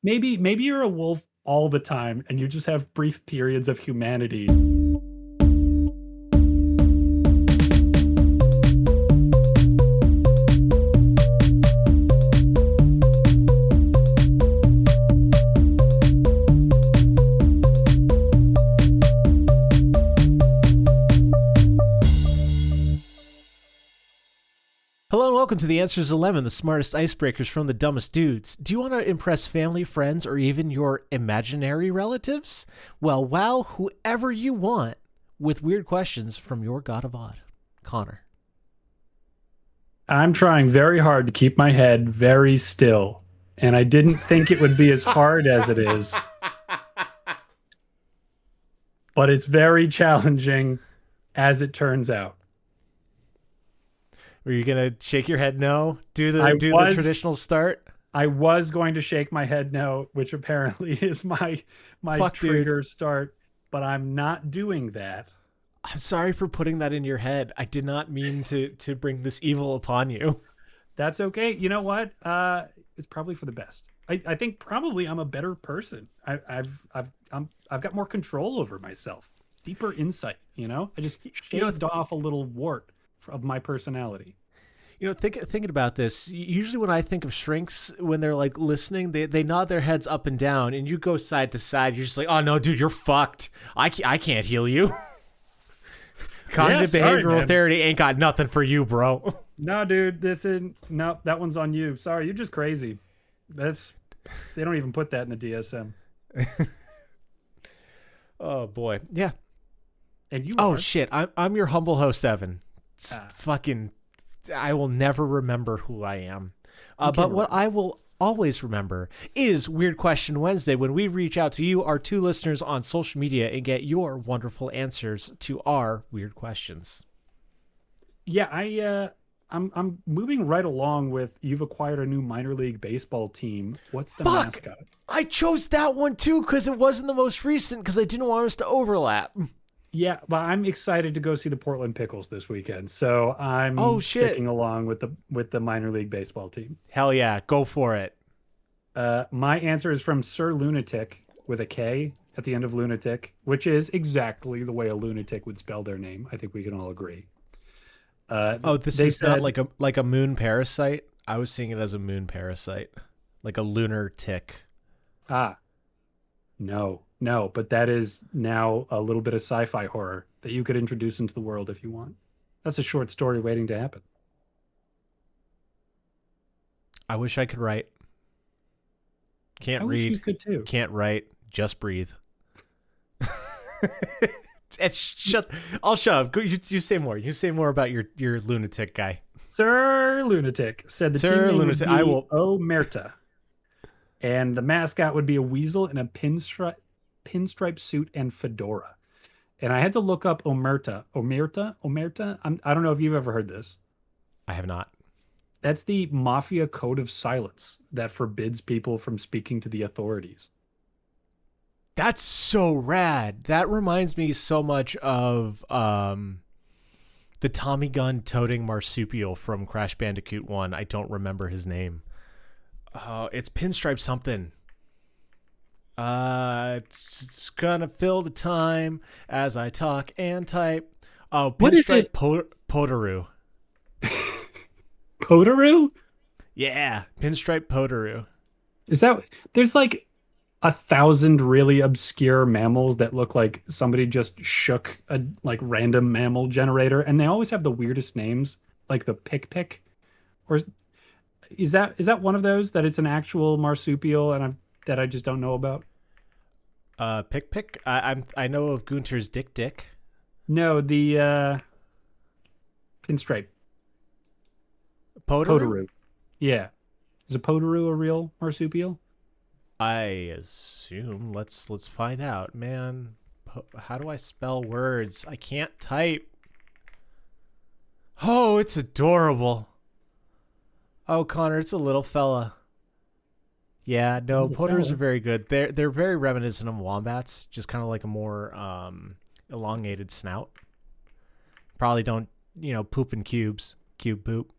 Maybe you're a wolf all the time and you just have brief periods of humanity. Hello and welcome to the Answers 11, the smartest icebreakers from the dumbest dudes. Do you want to impress family, friends, or even your imaginary relatives? Well, wow whoever you want with weird questions from your God of Odd, Connor. I'm trying very hard to keep my head very still, and I didn't think it would be as hard as it is, but it's very challenging as it turns out. Were you gonna shake your head no? Do the I do the was traditional start? I was going to shake my head no, which apparently is my Fuck, dude. trigger start, but I'm not doing that. I'm sorry for putting that in your head. I did not mean to bring this evil upon you. That's okay. You know what? It's probably for the best. I think probably I'm a better person. I've got more control over myself, deeper insight. I just You know, shaved off a little wart of my personality. thinking about this, usually when I think of shrinks, when they're like listening, they nod their heads up and down, and you go side to side. You're just like, oh no, dude, you're fucked. I can't heal you. Cognitive Sorry, behavioral man. therapy ain't got nothing for you, bro. No, dude, this is no. That one's on you. Sorry, you're just crazy. That's They don't even put that in the DSM. Oh boy, yeah. And you Oh are. shit, I'm your humble host, Evan. It's Ah, fucking, I will never remember who I am. you But can't what remember. I will always remember is Weird Question Wednesday, when we reach out to you, our two listeners on social media, and get your wonderful answers to our weird questions. Yeah, I'm moving right along with you've acquired a new minor league baseball team. What's the Fuck! mascot? I chose that one too because it wasn't the most recent, because I didn't want us to overlap. Yeah, well, I'm excited to go see the Portland Pickles this weekend, so Oh I'm shit! sticking along with the minor league baseball team. Hell yeah, go for it. My answer is from Sir Lunatic with a K at the end of lunatic, which is exactly the way a lunatic would spell their name. I think we can all agree. Oh, this They is not said, like a moon parasite. I was seeing it as a moon parasite, like a lunar tick. ah, no, no, but that is now a little bit of sci-fi horror that you could introduce into the world if you want. That's a short story waiting to happen. I wish I could write. I Can't wish you read. could too. Can't write. Just breathe. It's shut. I'll shut up. You say more. You say more about your lunatic guy. Sir Lunatic said the team Sir name would Lunatic. I be will. Omerta, and the mascot would be a weasel in a pinstripe suit and fedora. And I had to look up Omerta. Omerta. I don't know if you've ever heard this. I have not. That's the mafia code of silence that forbids people from speaking to the authorities. That's so rad. That reminds me so much of the Tommy gun toting marsupial from Crash Bandicoot 1. I don't remember his name. It's Pinstripe something. It's gonna fill the time as I talk and type. Oh, What is Pinstripe it? Potaroo. Potaroo? Yeah, Pinstripe Potaroo. Is that there's like 1,000 really obscure mammals that look like somebody just shook a like random mammal generator, and they always have the weirdest names, like the pick. Or is that one of those that it's an actual marsupial and that I just don't know about? Pick. I know of Gunter's Dick. No, the pinstripe Potaroo. potaroo. Yeah, is a potaroo a real marsupial? I assume. Let's find out, man. How do I spell words? I can't type. Oh, it's adorable. Oh, Connor, it's a little fella. Yeah, no, Little pointers fella. are very good. They're very reminiscent of wombats, just kind of like a more elongated snout. Probably don't poop in cubes, cube poop.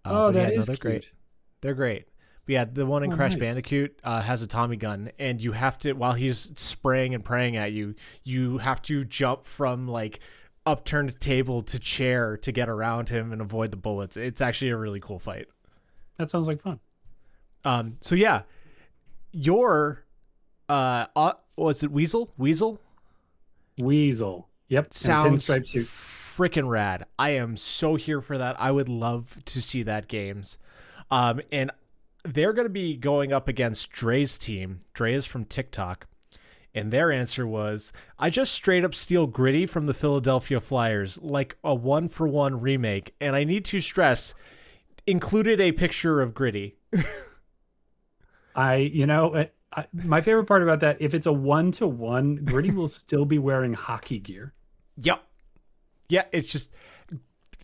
Oh, But yeah, that no, is they're great. cute. They're great. But yeah, the one in Oh, Crash nice. Bandicoot has a Tommy gun, and you have to, while he's spraying and praying at you, you have to jump from like upturned table to chair to get around him and avoid the bullets. It's actually a really cool fight. That sounds like fun. So yeah, your was it Weasel? Weasel Weasel. Yep. And a sounds pinstripe suit. freaking rad. I am so here for that. I would love to see that games. And they're going to be going up against Dre's team. Dre is from TikTok. And their answer was, I just straight up steal Gritty from the Philadelphia Flyers, like a 1-for-1 remake. And I need to stress, included a picture of Gritty. My favorite part about that, if it's a 1-to-1, Gritty will still be wearing hockey gear. Yep. Yeah, it's just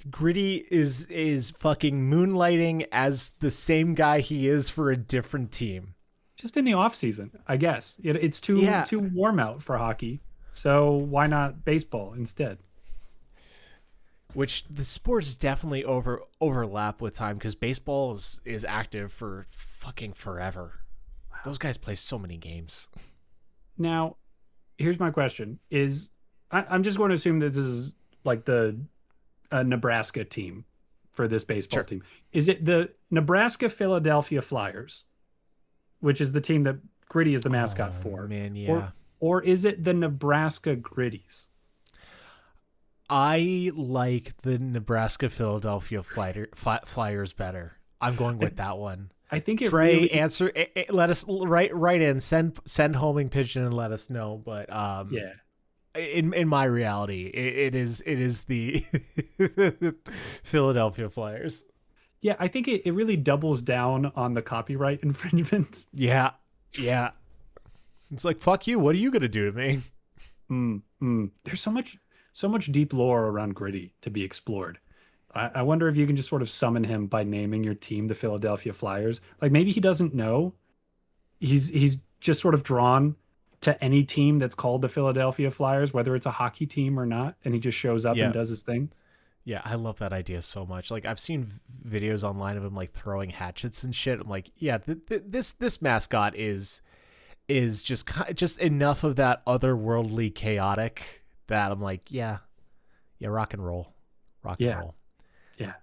Gritty is fucking moonlighting as the same guy he is for a different team. Just in the off season, I guess. It's Yeah. too warm out for hockey. So why not baseball instead? Which the sports definitely overlap with time because baseball is active for fucking forever. Those guys play so many games. Now, here's my question: I'm just going to assume that this is like the Nebraska team for this baseball Sure. team. Is it the Nebraska Philadelphia Flyers, which is the team that Gritty is the mascot for? Man, yeah. Or is it the Nebraska Gritties? I like the Nebraska Philadelphia Flyers better. I'm going with that one. I think it Trey, really answer. Let us write in. Send homing pigeon and let us know. But yeah. in my reality, it is the Philadelphia Flyers. Yeah, I think it really doubles down on the copyright infringement. Yeah, yeah. It's like fuck you. What are you gonna do to me? There's so much deep lore around Gritty to be explored. I wonder if you can just sort of summon him by naming your team the Philadelphia Flyers. Like maybe he doesn't know. He's just sort of drawn to any team that's called the Philadelphia Flyers, whether it's a hockey team or not, and he just shows up Yeah. and does his thing. Yeah, I love that idea so much. Like I've seen videos online of him like throwing hatchets and shit. I'm like, yeah, this mascot is just enough of that otherworldly chaotic that I'm like, yeah, rock and roll, rock and Yeah. roll. Yeah.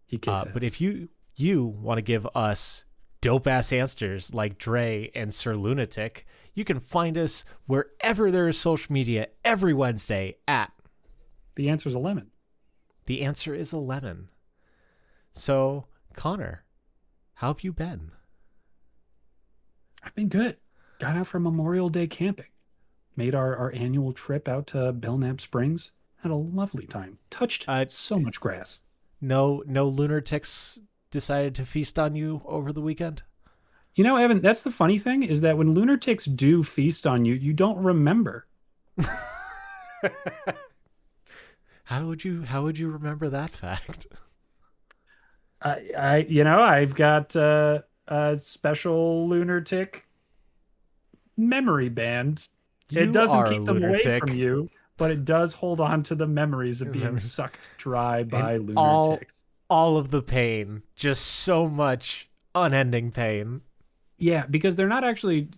He kicks But ass. if you want to give us dope ass answers like Dre and Sir Lunatic, you can find us wherever there is social media every Wednesday at The answer is a lemon. The Answer is a Lemon. So, Connor, how have you been? I've been good. Got out for Memorial Day camping. Made our annual trip out to Belknap Springs. Had a lovely time. Touched so much grass. No lunatics decided to feast on you over the weekend? You know, Evan, that's the funny thing is that when lunatics do feast on you, you don't remember. How would you remember that fact? I've got a special lunatic memory band. It You doesn't are a keep them away lunatic. from you, but it does hold on to the memories of being Memories. sucked dry by And all lunatics. of the pain, just so much unending pain. Yeah, because they're not actually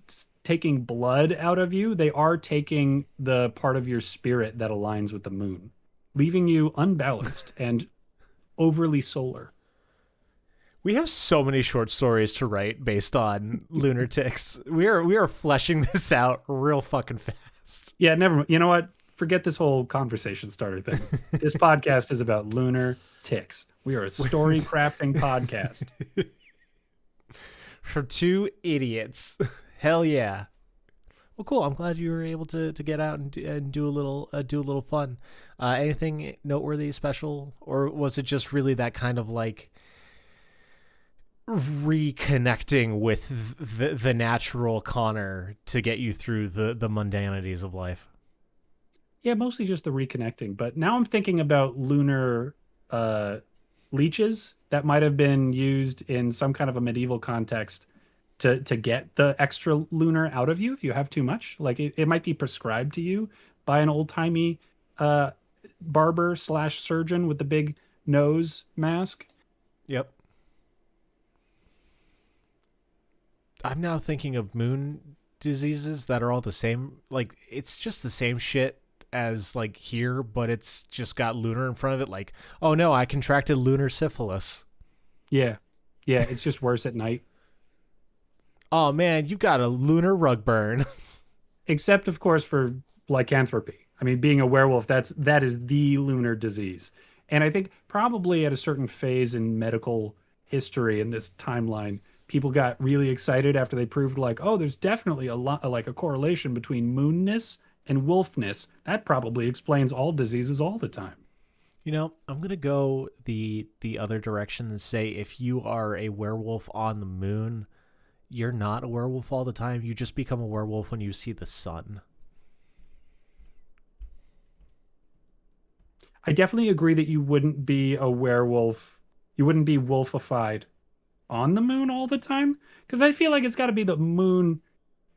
taking blood out of you. They are taking the part of your spirit that aligns with the moon, leaving you unbalanced and overly solar. We have so many short stories to write based on lunatics. We are fleshing this out real fucking fast. Yeah, never mind. You know what? Forget this whole conversation starter thing. This podcast is about lunar ticks. We are a story crafting podcast. For two idiots. Hell yeah. Well, cool. I'm glad you were able to get out and do a little fun. Anything noteworthy, special, or was it just really that kind of like reconnecting with the natural Connor to get you through the mundanities of life? Yeah, mostly just the reconnecting. But now I'm thinking about lunar leeches that might have been used in some kind of a medieval context to get the extra lunar out of you if you have too much. Like it might be prescribed to you by an old timey barber slash surgeon with the big nose mask. Yep. I'm now thinking of moon diseases that are all the same. Like, it's just the same shit as like here, but it's just got lunar in front of it. Like, oh no, I contracted lunar syphilis. Yeah. Yeah, it's just worse at night. Oh man, you got a lunar rug burn. Except of course for lycanthropy. I mean, being a werewolf, that is the lunar disease. And I think probably at a certain phase in medical history in this timeline, people got really excited after they proved like, oh, there's definitely a lot like a correlation between moonness and wolfness. That probably explains all diseases all the time. You know, I'm gonna go the other direction and say if you are a werewolf on the moon, you're not a werewolf all the time. You just become a werewolf when you see the sun. I definitely agree that you wouldn't be a werewolf. You wouldn't be wolfified on the moon all the time because I feel like it's got to be the moon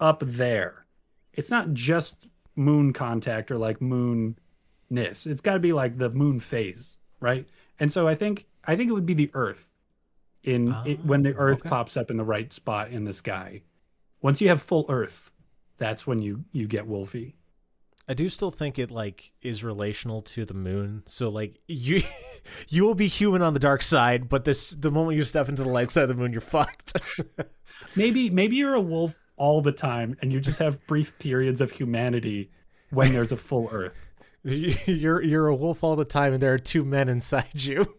up there. It's not just moon contact or like moonness. It's got to be like the moon phase, right? And so I think it would be the Earth in it when the Oh, Earth okay. pops up in the right spot in the sky. Once you have full Earth, that's when you get wolfy. I do still think it like is relational to the moon. So like you you will be human on the dark side, but the moment you step into the light side of the moon, you're fucked. Maybe you're a wolf all the time and you just have brief periods of humanity when there's a full Earth. You're a wolf all the time, and there are two men inside you.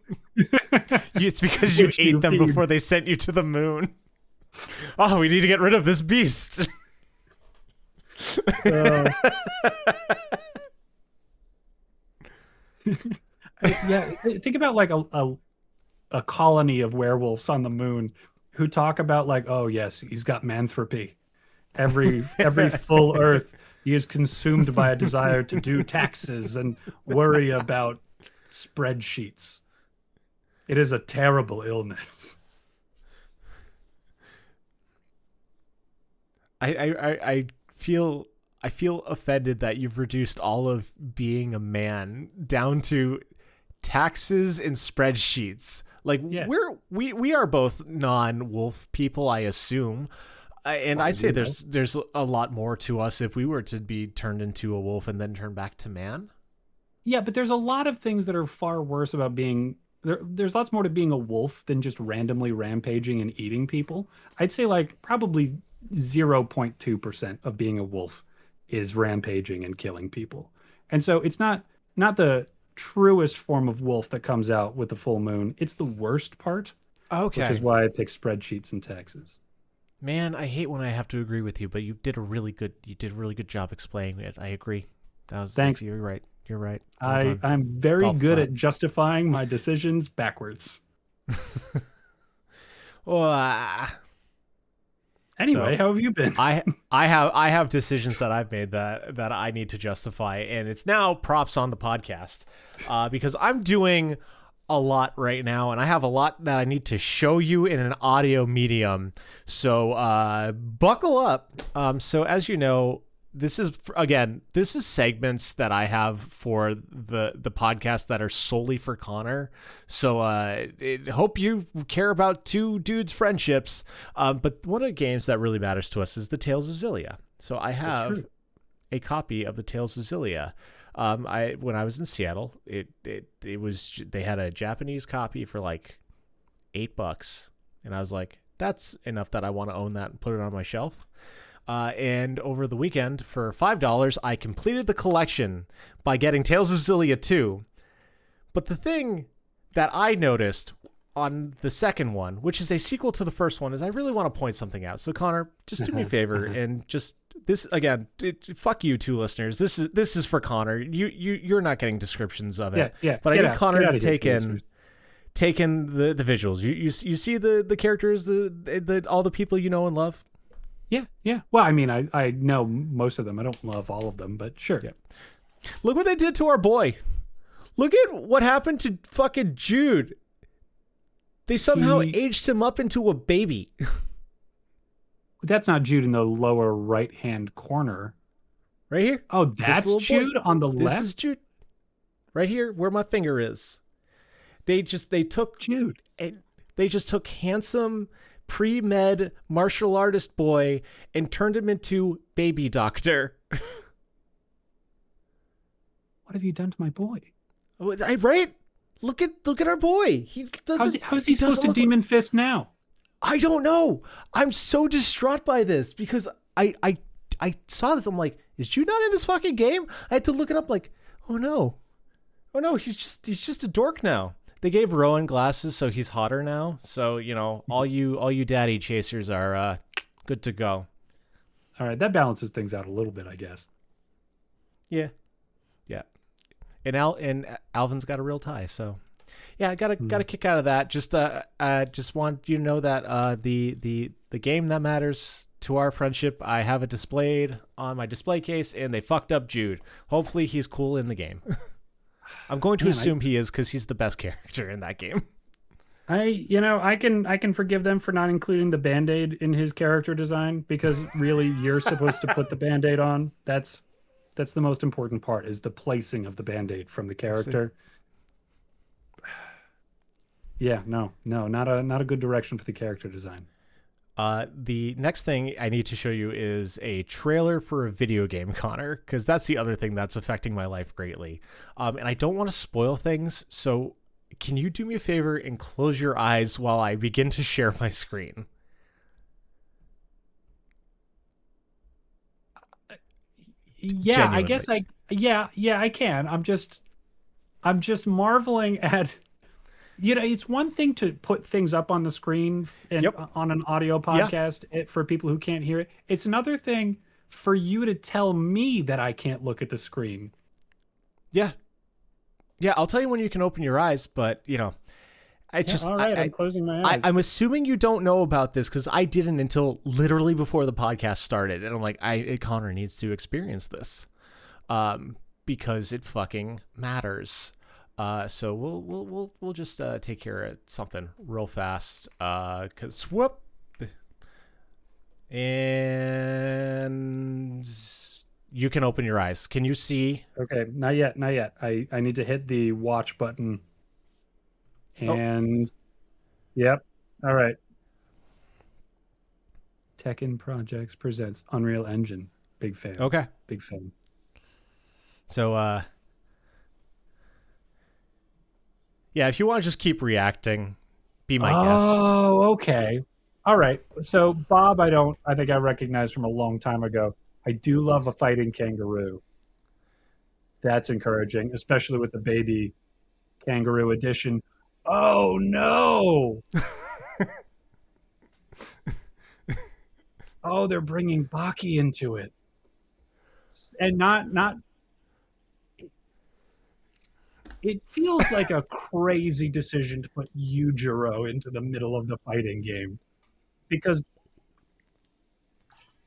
It's because you Which ate you them feed. before they sent you to the moon. Oh, we need to get rid of this beast. Uh, yeah, think about like a colony of werewolves on the moon who talk about like, oh yes, he's got manthropy. Every full Earth, he is consumed by a desire to do taxes and worry about spreadsheets. It is a terrible illness. I feel offended that you've reduced all of being a man down to taxes and spreadsheets. Like Yeah, we are both non-wolf people, I assume. as And far I'd as say we know. there's a lot more to us if we were to be turned into a wolf and then turned back to man. Yeah, but there's a lot of things that are far worse about being there. There's lots more to being a wolf than just randomly rampaging and eating people. I'd say like probably 0.2% of being a wolf is rampaging and killing people. And so it's not the truest form of wolf that comes out with the full moon. It's the worst part, which is Okay. why I pick spreadsheets and taxes. Man, I hate when I have to agree with you, but you did a really good job explaining it. I agree. Thanks. You're right. You're right. Well I done. I'm very Golf good clap. at justifying my decisions backwards. Well, Anyway, so how have you been? I have decisions that I've made that I need to justify, and it's now props on the podcast, because I'm doing a lot right now, and I have a lot that I need to show you in an audio medium. So buckle up. So as you know, this is segments that I have for the podcast that are solely for Connor. So hope you care about two dudes' friendships. But one of the games that really matters to us is the Tales of Zillia. So I That's have true. a copy of the Tales of Zillia. I when I was in Seattle, it was they had a Japanese copy for like $8, and I was like, that's enough that I want to own that and put it on my shelf. And over the weekend, for $5, I completed the collection by getting Tales of Zillia 2. But the thing that I noticed on the second one, which is a sequel to the first one, is I really want to point something out. So Connor, just do me a favor and just this again. Fuck you, two listeners. This is for Connor. You're not getting descriptions of Yeah, it, yeah. but I need Get Connor out to of here, take in the visuals. You see the characters, the all the people you know and love. Yeah, yeah. Well, I mean, I know most of them. I don't love all of them, but sure. Yeah. Look what they did to our boy. Look at what happened to fucking Jude. They somehow He, aged him up into a baby. that's not Jude in the lower right-hand corner. Right here. Oh, This that's little boy. Jude on the This left? is Jude. Right here where my finger is. They took Jude. they just took handsome pre-med martial artist boy and turned him into baby doctor. What have you done to my boy? Right? Look at our boy. He doesn't. How's he supposed to demon fist now? I don't know. I'm so distraught by this because I saw this. I'm like, is Jude not in this fucking game? I had to look it up. Like, oh no, he's just a dork now. They gave Rowan glasses, so he's hotter now. So all you daddy chasers are good to go. All right, that balances things out a little bit, I guess. Yeah. And Alvin's got a real tie, so yeah, I got a kick out of that. Just want you to know that the game that matters to our friendship, I have it displayed on my display case, and they fucked up Jude. Hopefully, he's cool in the game. I'm going to assume he is because he's the best character in that game. I can forgive them for not including the Band-Aid in his character design because really you're supposed to put the Band-Aid on. That's the most important part is the placing of the Band-Aid from the character. Yeah, no, not a good direction for the character design. The next thing I need to show you is a trailer for a video game, Connor, because that's the other thing that's affecting my life greatly. And I don't want to spoil things, so can you do me a favor and close your eyes while I begin to share my screen? Yeah, Genuinely. I guess I can. I'm just marveling at it's one thing to put things up on the screen and on an audio podcast for people who can't hear it. It's another thing for you to tell me that I can't look at the screen. Yeah, I'll tell you when you can open your eyes, but all right, I'm closing my eyes. I'm assuming you don't know about this because I didn't until literally before the podcast started, and I'm like, Connor needs to experience this, because it fucking matters. So we'll just take care of something real fast. Cause whoop, and you can open your eyes. Can you see? Okay, not yet. I need to hit the watch button. And yep. All right. Tekken Projects presents Unreal Engine. Big fan. Okay. Big fan. So yeah, if you want to just keep reacting, be my guest. Oh, okay. All right. So Bob, I think I recognize from a long time ago. I do love a fighting kangaroo. That's encouraging, especially with the baby kangaroo edition. Oh no! Oh, they're bringing Baki into it, and not. It feels like a crazy decision to put Yujiro into the middle of the fighting game, because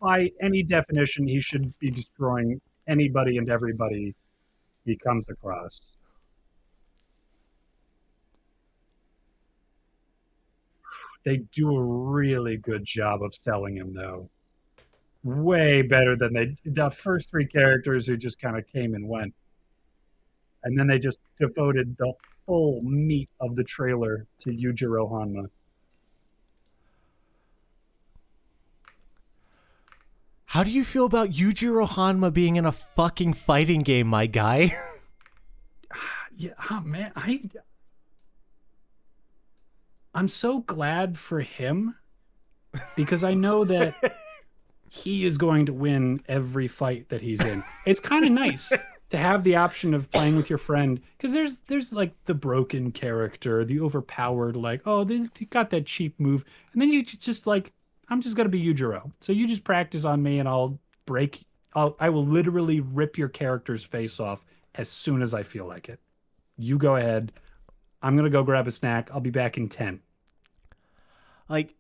by any definition, he should be destroying anybody and everybody he comes across. They do a really good job of selling him, though. Way better than the first three characters who just kind of came and went. And then they just devoted the full meat of the trailer to Yujiro Hanma. How do you feel about Yujiro Hanma being in a fucking fighting game, my guy? Yeah, oh man, I'm so glad for him because I know that he is going to win every fight that he's in. It's kind of nice to have the option of playing with your friend because there's like the broken character, the overpowered, like, oh, they got that cheap move. And then you just like, I'm just going to be Yujiro. So you just practice on me and I will literally rip your character's face off as soon as I feel like it. You go ahead. I'm going to go grab a snack. I'll be back in 10. Like,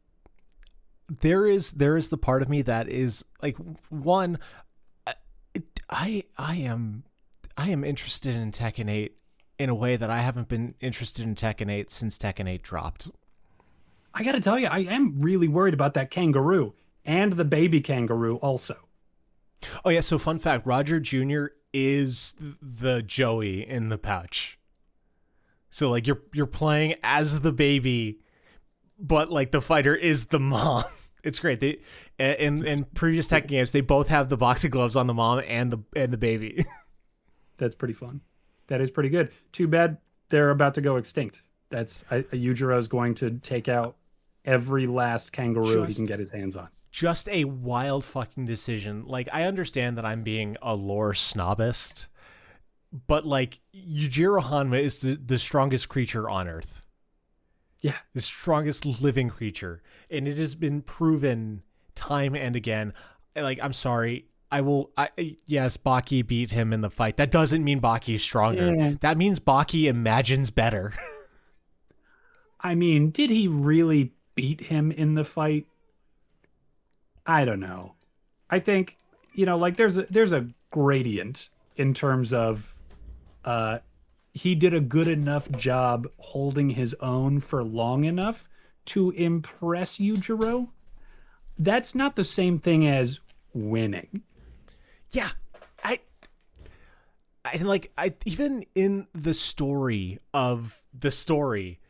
there is the part of me that is like, one, I am interested in Tekken 8 in a way that I haven't been interested in Tekken 8 since Tekken 8 dropped. I got to tell you, I am really worried about that kangaroo and the baby kangaroo also. Oh yeah, so fun fact, Roger Jr. is the Joey in the pouch. So like you're playing as the baby, but like the fighter is the mom. It's great. They in previous Tekken games, they both have the boxing gloves on the mom and the baby. That's pretty fun. That is pretty good. Too bad they're about to go extinct. Yujiro's going to take out every last kangaroo he can Just get his hands on. just a wild fucking decision. Like, I understand that I'm being a lore snobist, but like Yujiro Hanma is the strongest creature on Earth. Yeah. The strongest living creature. And it has been proven time and again. Like, I'm sorry. Yes, Baki beat him in the fight. That doesn't mean Baki is stronger. Yeah. That means Baki imagines better. I mean, did he really beat him in the fight? I don't know. I think, like there's a gradient in terms of he did a good enough job holding his own for long enough to impress Yujiro. That's not the same thing as winning. Yeah. I even in the story of the story,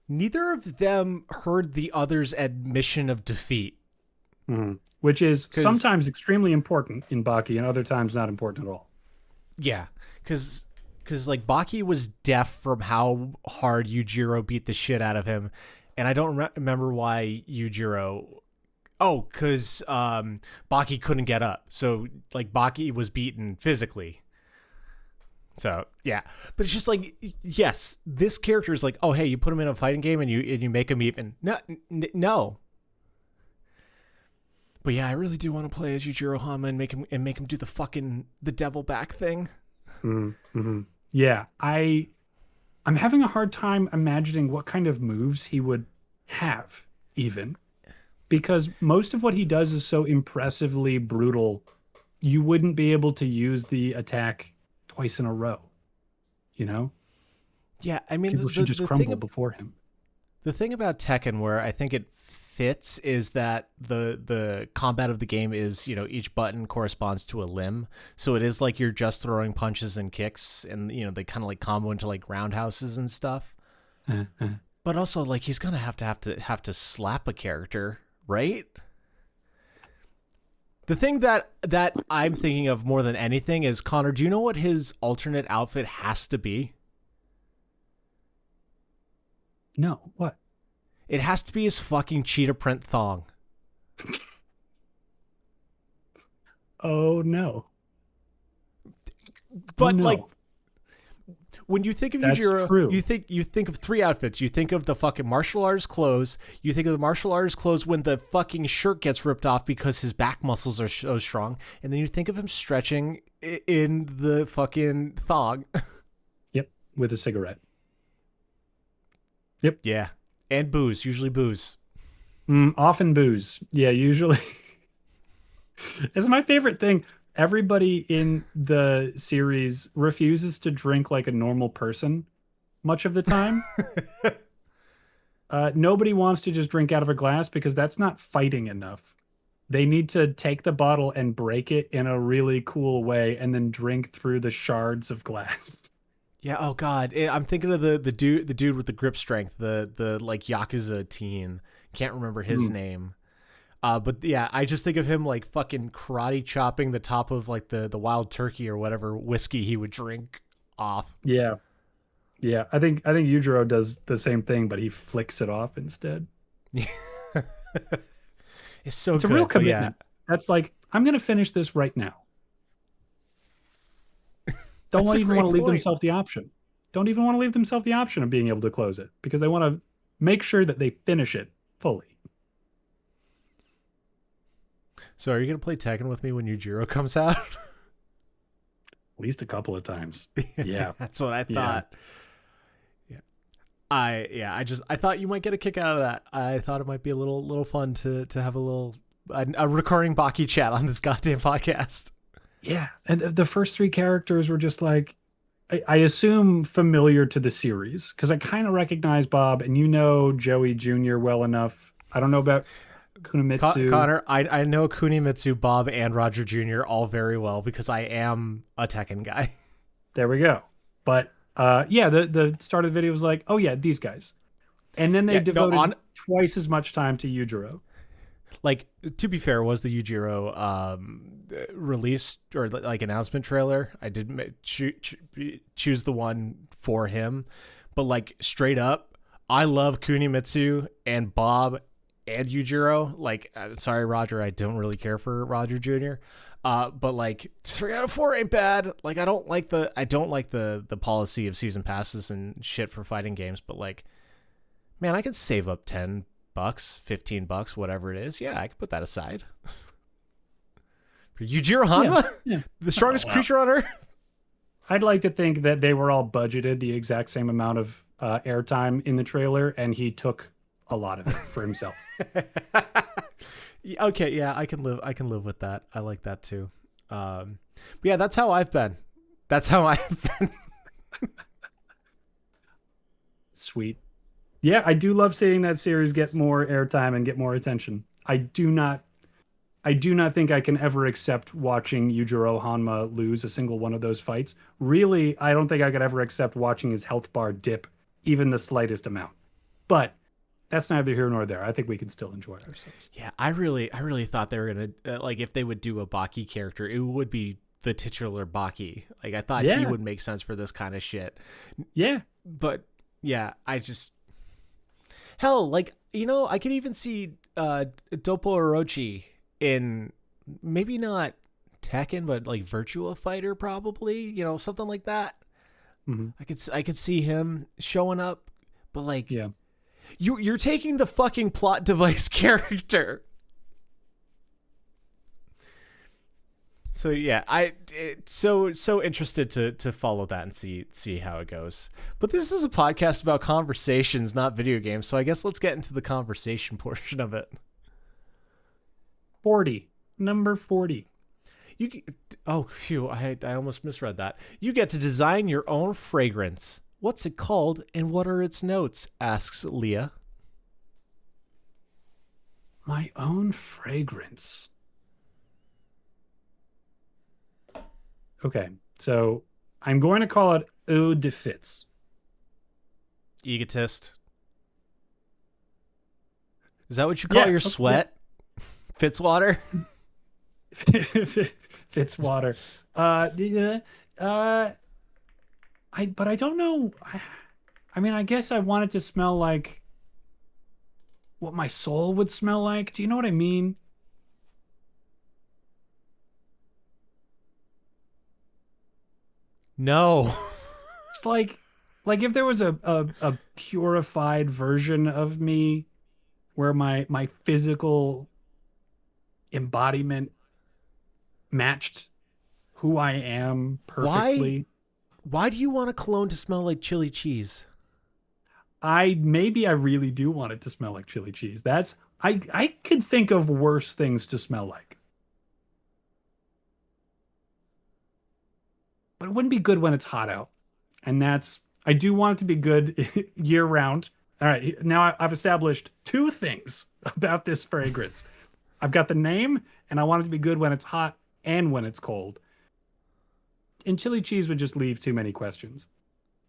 neither of them heard the other's admission of defeat. Which is sometimes extremely important in Baki and other times not important at all. Yeah, because like Baki was deaf from how hard Yujiro beat the shit out of him, and I don't remember why Yujiro. Oh, because Baki couldn't get up, so like Baki was beaten physically. So yeah, but it's just like, yes, this character is like, oh hey, you put him in a fighting game and you make him even. No. But yeah, I really do want to play as Yujiro Hanma and make him do the devil back thing. Mm-hmm. Yeah, I'm having a hard time imagining what kind of moves he would have, even because most of what he does is so impressively brutal. You wouldn't be able to use the attack twice in a row. Yeah, I mean, People should just crumble before him. The thing about Tekken where I think it fits is that the combat of the game is, each button corresponds to a limb, so it is like you're just throwing punches and kicks, and they kind of like combo into like roundhouses and stuff. But also, like, he's gonna have to slap a character, right? The thing that I'm thinking of more than anything is, Connor, do you know what his alternate outfit has to be? No, what? It has to be his fucking cheetah print thong. Oh no. But oh, no. like, when you think of Yujiro, you think of three outfits. You think of the fucking martial arts clothes. You think of the martial arts clothes when the fucking shirt gets ripped off because his back muscles are so strong, and then you think of him stretching in the fucking thong. Yep, with a cigarette. Yep. Yeah, and booze. Usually booze. Often booze. Yeah, usually. It's my favorite thing. Everybody in the series refuses to drink like a normal person much of the time. Nobody wants to just drink out of a glass because that's not fighting enough. They need to take the bottle and break it in a really cool way and then drink through the shards of glass. Yeah. Oh God, I'm thinking of the dude with the grip strength, the like Yakuza teen. Can't remember his name. But yeah, I just think of him like fucking karate chopping the top of like the wild turkey or whatever whiskey he would drink off. Yeah. Yeah. I think Yujiro does the same thing, but he flicks it off instead. It's a good, real commitment. Yeah. That's like, I'm going to finish this right now. Don't even want to leave themselves the option. Don't even want to leave themselves the option of being able to close it because they want to make sure that they finish it fully. So are you going to play Tekken with me when Yujiro comes out? At least a couple of times. Yeah. That's what I thought. Yeah. I thought you might get a kick out of that. I thought it might be a little fun to have a recurring Baki chat on this goddamn podcast. Yeah. And the first three characters were just like, I assume familiar to the series because I kind of recognize Bob and Joey Jr. well enough. I don't know about Kunimitsu. Connor, I know Kunimitsu, Bob, and Roger Jr. all very well because I am a Tekken guy. There we go. But yeah, the start of the video was like, oh yeah, these guys. And then they Yeah, no, devoted on twice as much time to Yujiro. like to be fair, was the Yujiro release or like announcement trailer? I did choose the one for him, but like straight up, I love Kunimitsu and Bob and Yujiro. Like, sorry, Roger, I don't really care for Roger Jr. But like 3 out of 4 ain't bad. Like, I don't like the policy of season passes and shit for fighting games. But like, man, I could save up $10, $15, whatever it is. Yeah, I could put that aside. For Yujiro Yeah, Hanma, yeah. the Oh, strongest wow. creature on Earth. I'd like to think that they were all budgeted the exact same amount of airtime in the trailer, and he took a lot of it for himself. Okay, yeah, I can live. I can live with that. I like that too. But yeah, that's how I've been. That's how I've been. Sweet. Yeah, I do love seeing that series get more airtime and get more attention. I do not think I can ever accept watching Yujiro Hanma lose a single one of those fights. Really, I don't think I could ever accept watching his health bar dip even the slightest amount. But that's neither here nor there. I think we can still enjoy ourselves. Yeah, I really thought they were gonna like if they would do a Baki character, it would be the titular Baki. Like I thought he Yeah, would make sense for this kind of shit. yeah. But yeah, I just hell like I could even see Dopo Orochi in maybe not Tekken, but like Virtua Fighter, probably something like that. Hmm. I could see him showing up, but like Yeah. you're taking the fucking plot device character. So yeah, so interested to follow that and see how it goes. But this is a podcast about conversations, not video games. So I guess let's get into the conversation portion of it. 40. Number 40. You oh phew, I almost misread that. You get to design your own fragrance. What's it called and what are its notes? Asks Leah. My own fragrance. Okay, so I'm going to call it Eau de Fitz. Egotist. Is that what you call Yeah, your okay, sweat? Fitzwater? Fitzwater. Yeah, but I don't know. I mean, I guess I want it to smell like what my soul would smell like. Do you know what I mean? No. It's like if there was a purified version of me where my physical embodiment matched who I am Why perfectly. why do you want a cologne to smell like chili cheese? I really do want it to smell like chili cheese. I could think of worse things to smell like. But it wouldn't be good when it's hot out. And I do want it to be good year round. All right, now I've established two things about this fragrance. I've got the name, and I want it to be good when it's hot and when it's cold. And chili cheese would just leave too many questions,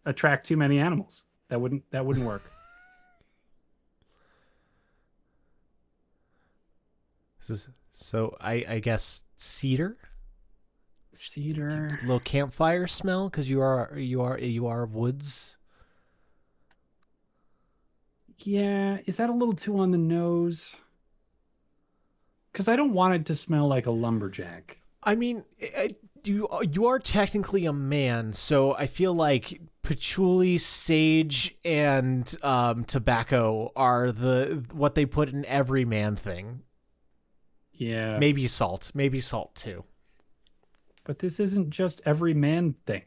attract too many animals. That wouldn't work. So I guess cedar, Cedar. little campfire smell because you are woods. Yeah, is that a little too on the nose? Because I don't want it to smell like a lumberjack. I mean, you are technically a man, so I feel like patchouli, sage, and tobacco are what they put in every man thing. Yeah, Maybe salt too. but this isn't just every man thing.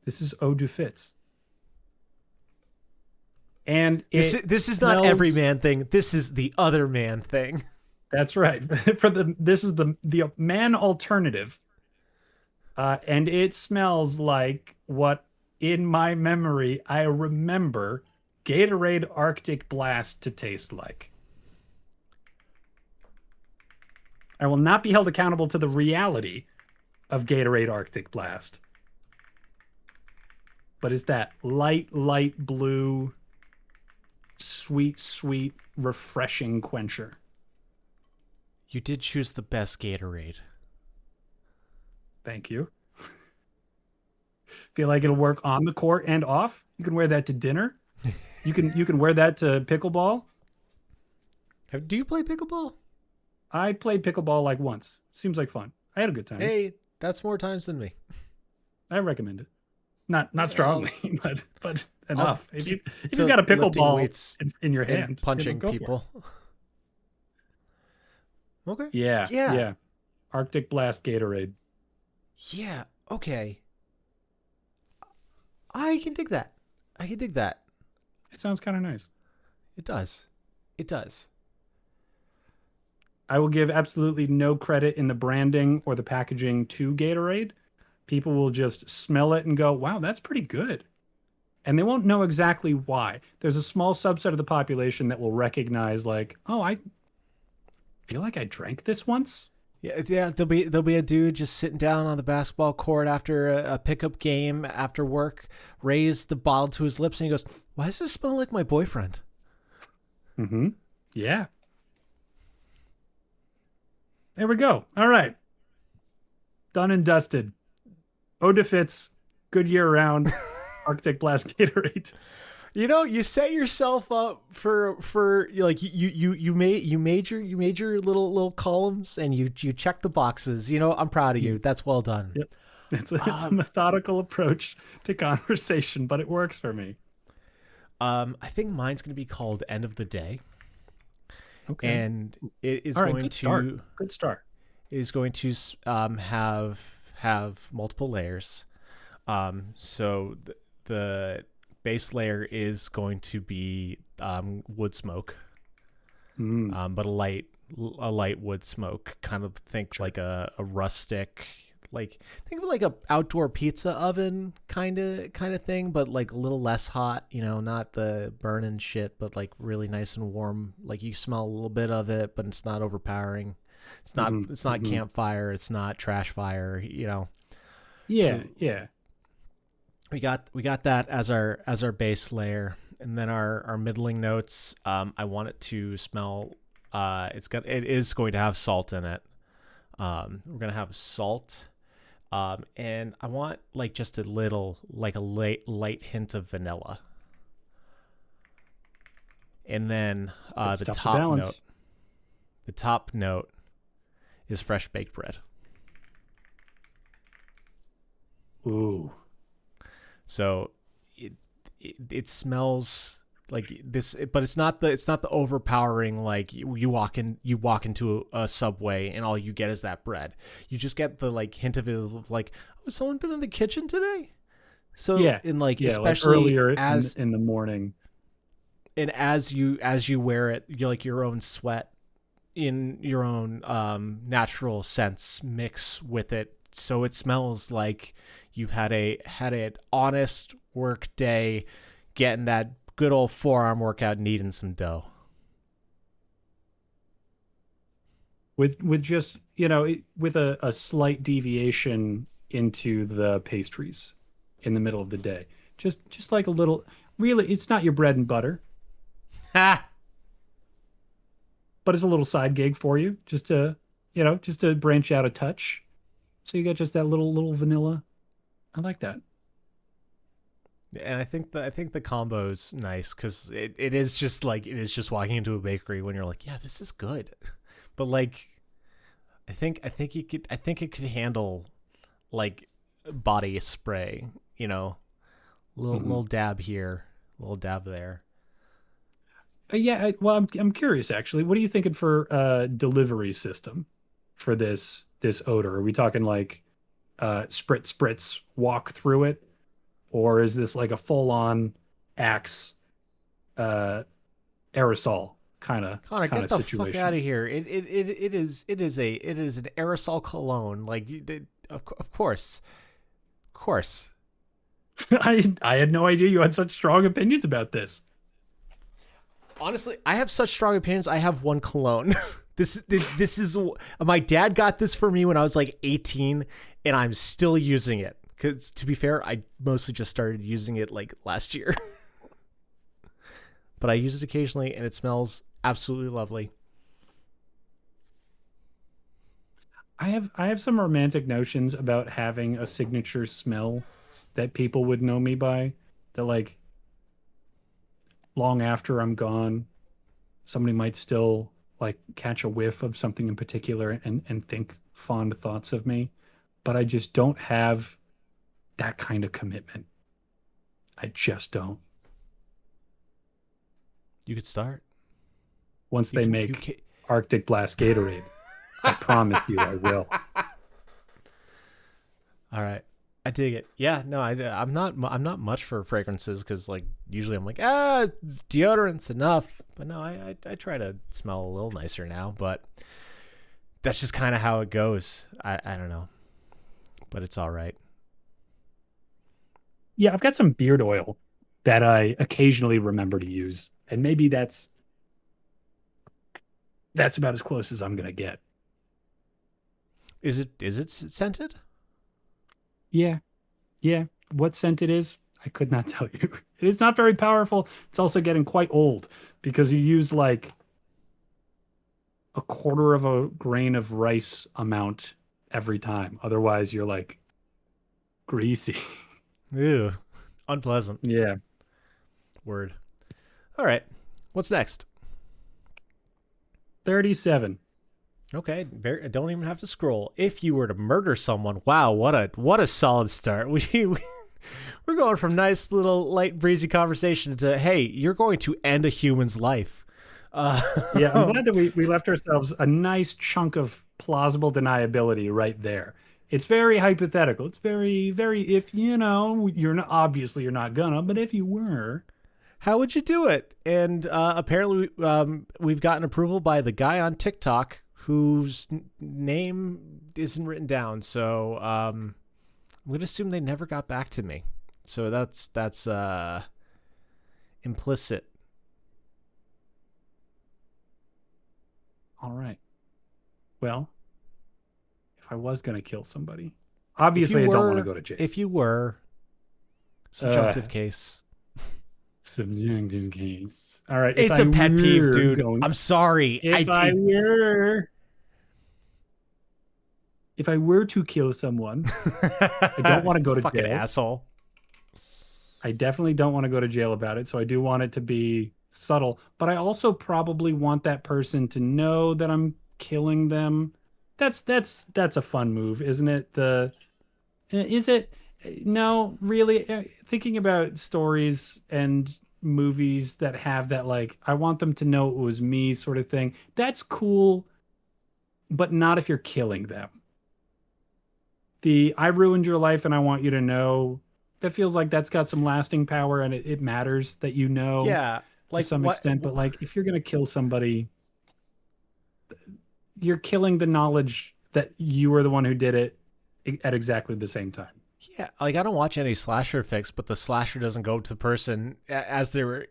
This is Eau de Fitz. And it This is not every smells. man thing. This is the other man thing. That's right. This is the man alternative. And it smells like what in my memory I remember Gatorade Arctic Blast to taste like. I will not be held accountable to the reality of Gatorade Arctic Blast. But it's that light blue, sweet, sweet, refreshing quencher. You did choose the best Gatorade. Thank you. Feel like it'll work on the court and off. You can wear that to dinner. You can wear that to pickleball. Do you play pickleball? I played pickleball like once. Seems like fun. I had a good time. Hey, that's more times than me. I recommend it. Not strongly, but enough. If So you've got a lifting pickleball weights in your and hand, punching go for it. people. Okay. Yeah, Yeah. yeah. Arctic Blast Gatorade. Yeah. Okay. I can dig that. I can dig that. It sounds kind of nice. It does. It does. I will give absolutely no credit in the branding or the packaging to Gatorade. People will just smell it and go, "Wow, that's pretty good." And they won't know exactly why. There's a small subset of the population that will recognize like, "Oh, I feel like I drank this once." Yeah, yeah. There'll be a dude just sitting down on the basketball court after a pickup game after work, raise the bottle to his lips, and he goes, "Why does this smell like my boyfriend?" Mm-hmm. Yeah. There we go. All right. Done and dusted. Eau de Fitz, good year round, Arctic Blast Gatorade. You know, you set yourself up for like you made your little columns and you check the boxes. You know, I'm proud of you. That's well done. Yep. It's a methodical approach to conversation, but it works for me. I think mine's going to be called End of the Day. Okay. And it is All right, going good to start. Good start. is going to have multiple layers. So the base layer is going to be wood smoke, but a light wood smoke. Kind of think like a rustic, like think of like a outdoor pizza oven kind of thing, but like a little less hot. You know, not the burning shit, but like really nice and warm. Like you smell a little bit of it, but it's not overpowering. It's not campfire. It's not trash fire. You know. Yeah, So yeah. we got that as our base layer, and then our middling notes. I want it to smell. It is going to have salt in it. We're gonna have salt, and I want like just a little, like a light hint of vanilla, and then It's the tough to top balance. note. The top note is fresh baked bread. Ooh. So it smells like this, but it's not the overpowering, like you walk into a Subway and all you get is that bread. You just get the like hint of it of like, oh, has someone been in the kitchen today? So Yeah. in like Yeah, especially like earlier as in the morning. and as you wear it, you're like your own sweat in your own natural scents mix with it, so it smells like you've had an honest work day, getting that good old forearm workout, kneading some dough. With just, you know, with a slight deviation into the pastries in the middle of the day. Just like a little, really, it's not your bread and butter, Ha! but it's a little side gig for you, just to branch out a touch. So you got just that little vanilla. I like that. And I think the combo's nice because it is just walking into a bakery when you're like, yeah, this is good, but like, I think it could handle like body spray, you know, little dab here, little dab there. Well, I'm curious actually. What are you thinking for delivery system for this odor? Are we talking like spritz, walk through it, or is this like a full on Axe uh, aerosol Connor, kind get of the fuck out situation? of here! It is an aerosol cologne. Like, of course, of course. I had no idea you had such strong opinions about this. Honestly, I have such strong opinions. I have one cologne. This is my dad got this for me when I was like 18, and I'm still using it. Because to be fair, I mostly just started using it like last year. but I use it occasionally, and it smells absolutely lovely. I have some romantic notions about having a signature smell that people would know me by. That like long after I'm gone, somebody might still like catch a whiff of something in particular and think fond thoughts of me. But I just don't have that kind of commitment. I just don't. You could start. Once You they can. make Arctic Blast Gatorade, I promise you I will. All right. I dig it. Yeah, no, I'm not much for fragrances because like usually I'm like deodorant's enough, but no, I try to smell a little nicer now, but that's just kind of how it goes. I don't know, but it's all right. Yeah, I've got some beard oil that I occasionally remember to use, and maybe that's about as close as I'm gonna get. Is it scented? Yeah, yeah. What scent it is, I could not tell you. It's not very powerful. It's also getting quite old because you use like a quarter of a grain of rice amount every time. Otherwise, you're like greasy. Ew, unpleasant. Yeah. Word. All right. What's next? 37. Okay, I don't even have to scroll. If you were to murder someone, wow, what a solid start. We're going from nice little light breezy conversation to hey, you're going to end a human's life. Yeah, I'm glad that we left ourselves a nice chunk of plausible deniability right there. It's very hypothetical. It's very, very, if you know, you're not, obviously you're not gonna, but if you were, How would you do it? And apparently, we've gotten approval by the guy on TikTok whose name isn't written down. So I'm gonna assume they never got back to me. So that's implicit. all right. Well, if I was gonna kill somebody, If you obviously I don't want to were, go to jail. if you were, subjunctive case. Subjunctive case. All right. It's a pet peeve, dude. I'm sorry. If I were to kill someone, I don't want to go to Fucking jail. asshole. I definitely don't want to go to jail about it. So I do want it to be subtle, but I also probably want that person to know that I'm killing them. That's a fun move, isn't it? Is it? No, really. Thinking about stories and movies that have that, like, I want them to know it was me sort of thing. That's cool, but not if you're killing them. I ruined your life and I want you to know, that feels like that's got some lasting power and it matters that you know Yeah. to Like some what? extent. But like, if you're gonna kill somebody, you're killing the knowledge that you were the one who did it at exactly the same time. Yeah, like I don't watch any slasher flicks, but the slasher doesn't go to the person as they were,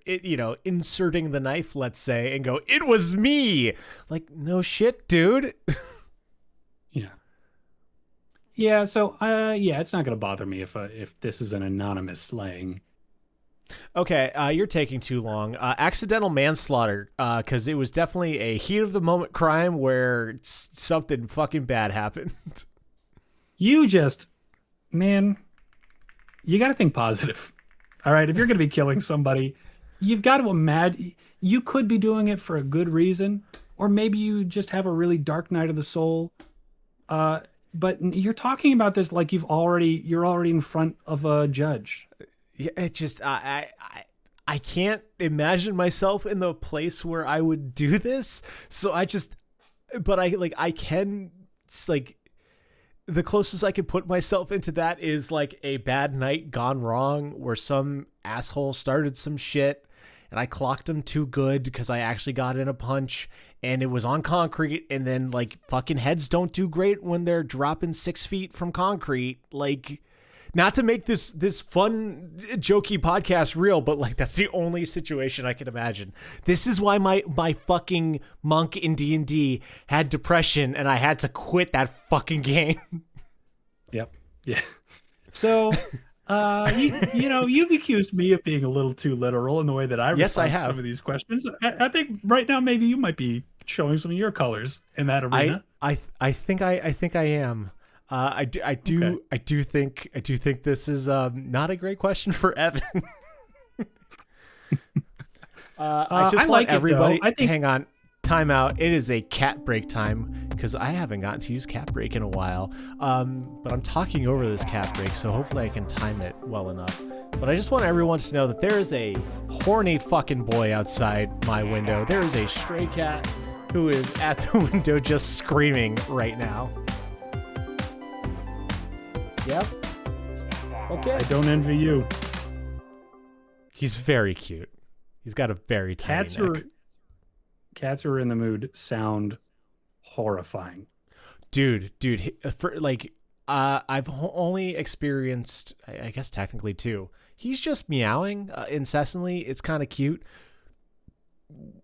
inserting the knife, let's say, and go, "It was me." Like, no shit, dude. Yeah. Yeah, so yeah, it's not gonna bother me if this is an anonymous slaying. Okay, you're taking too long. Accidental manslaughter, because it was definitely a heat of the moment crime where something fucking bad happened. You just, man, you got to think positive. All right, if you're gonna be killing somebody, you've got to imagine you could be doing it for a good reason, or maybe you just have a really dark night of the soul. But you're talking about this like you're already in front of a judge. Yeah, it just I can't imagine myself in the place where I would do this. So I can, it's like the closest I could put myself into that is like a bad night gone wrong where some asshole started some shit and I clocked him too good because I actually got in a punch and it was on concrete, and then like fucking heads don't do great when they're dropping 6 feet from concrete. Like, not to make this fun jokey podcast real, but like that's the only situation I can imagine. This is why my fucking monk in D&D had depression and I had to quit that fucking game. Yep. Yeah. So, You've accused me of being a little too literal in the way that I Yes, I respond to some have. of these questions. I think right now maybe you might be showing some of your colors in that arena. I think I am. Okay. I do think this is not a great question for Evan. I just I want like it though. everybody. I think Hang on, time out. It is a cat break time because I haven't gotten to use cat break in a while. But I'm talking over this cat break, so hopefully I can time it well enough. But I just want everyone to know that there is a horny fucking boy outside my window. There is a stray cat who is at the window just screaming right now. Yep. Okay. I don't envy you. He's very cute. He's got a very tiny Cats neck. are cats who are in the mood sound horrifying. Dude, for like, I've only experienced, I guess technically two. He's just meowing incessantly. It's kind of cute.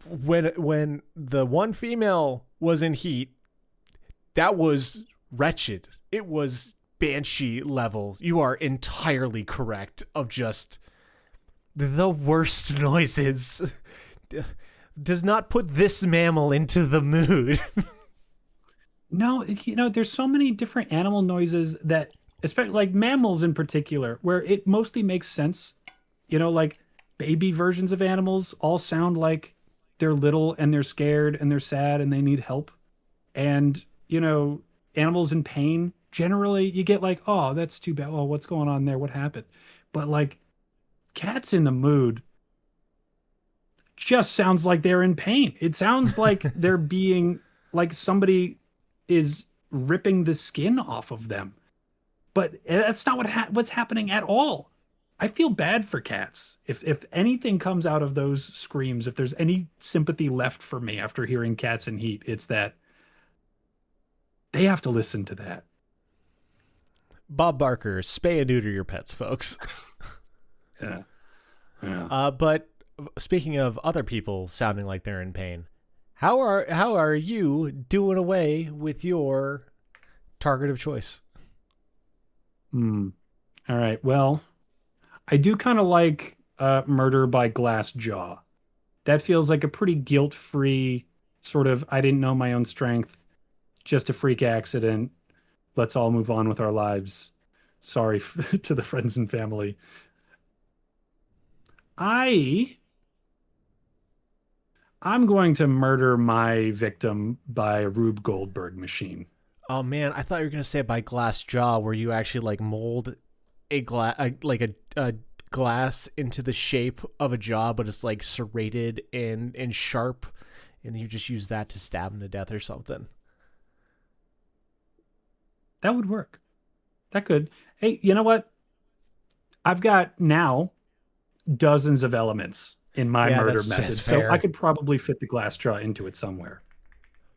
When the one female was in heat, that was wretched. It was banshee level. You are entirely correct. Of just the worst noises. Does not put this mammal into the mood. No, there's so many different animal noises that, especially like mammals in particular, where it mostly makes sense. Like baby versions of animals all sound like they're little and they're scared and they're sad and they need help. And, animals in pain, generally you get like, oh, that's too bad. Oh, what's going on there? What happened? But like cats in the mood just sounds like they're in pain. It sounds like they're being like somebody is ripping the skin off of them. But that's not what's happening at all. I feel bad for cats. If anything comes out of those screams, if there's any sympathy left for me after hearing cats in heat, it's that they have to listen to that. Bob Barker, spay and neuter your pets, folks. Yeah. Yeah. But speaking of other people sounding like they're in pain, how are you doing away with your target of choice? Hmm. All right. Well, I do kind of like Murder by Glass Jaw. That feels like a pretty guilt-free sort of I didn't know my own strength, just a freak accident. Let's all move on with our lives. Sorry to the friends and family. I I'm going to murder my victim by a Rube Goldberg machine. Oh man, I thought you were gonna say by glass jaw, where you actually like mold a glass, like a glass into the shape of a jaw, but it's like serrated and sharp, and you just use that to stab him to death or something. That would work. That could. Hey, you know what? I've got now dozens of elements in my Yeah, murder that's method, so I fair. could probably fit the glass jaw into it somewhere.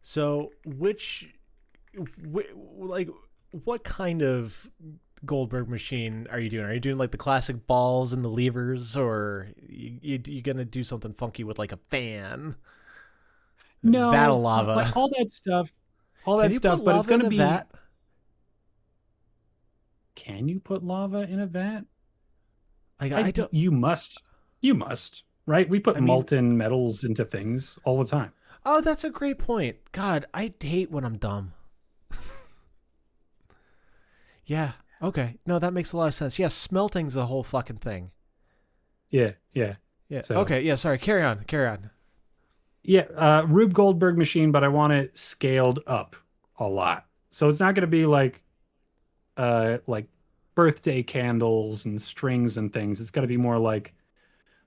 So, like, what kind of Goldberg machine are you doing? Are you doing like the classic balls and the levers, or you gonna do something funky with like a fan, vat of No, like lava? all Can that you put stuff, but it's lava going in to a be, vat? can you put lava in a vat? Like I don't. You must. You must, right? We put I mean, molten metals into things all the time. oh, that's a great point. God, I hate when I'm dumb. Yeah. Okay. No, that makes a lot of sense. Yeah, smelting's a whole fucking thing. Yeah, yeah. Yeah. So, Okay. Yeah. Sorry. Carry on. Carry on. yeah, Rube Goldberg machine, but I want it scaled up a lot. So it's not going to be like birthday candles and strings and things. It's got to be more like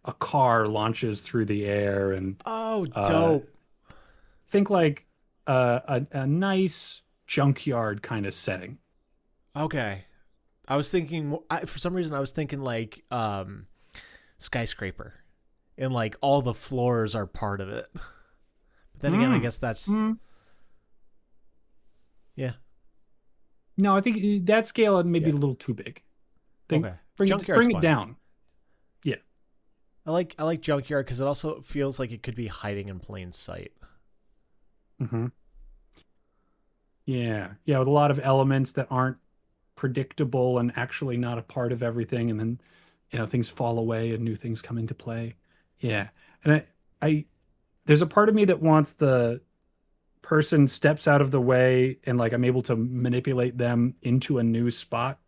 a car launches through the air and Oh, uh dope. think like a nice junkyard kind of setting. Okay. I was thinking for some reason I was thinking like skyscraper, and like all the floors are part of it. But then again, I Mm. guess that's Mm. yeah. No, I think that scale may be Yeah. a little too big. Think Okay. bring it Junkyard's bring it fine. down. Yeah. I like junkyard because it also feels like it could be hiding in plain sight. Hmm. Yeah. Yeah, with a lot of elements that aren't predictable and actually not a part of everything, and then things fall away and new things come into play. Yeah. And I there's a part of me that wants the person steps out of the way and like I'm able to manipulate them into a new spot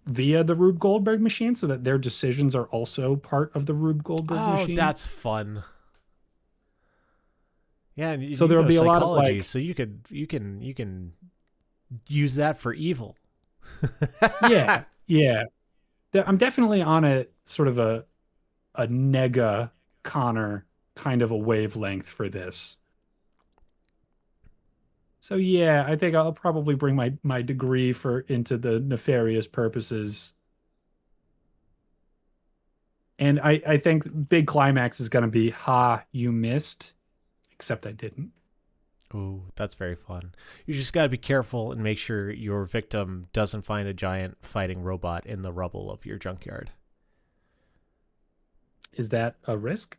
via the Rube Goldberg machine so that their decisions are also part of the Rube Goldberg Oh, machine. that's fun. Yeah, and So you there'll know be a lot of psychology, like, so you can use that for evil. yeah, yeah. I'm definitely on a sort of a nega Connor kind of a wavelength for this. So yeah, I think I'll probably bring my degree for into the nefarious purposes. And I think big climax is going to be, ha, you missed, except I didn't. Ooh, that's very fun. You just got to be careful and make sure your victim doesn't find a giant fighting robot in the rubble of your junkyard. Is that a risk?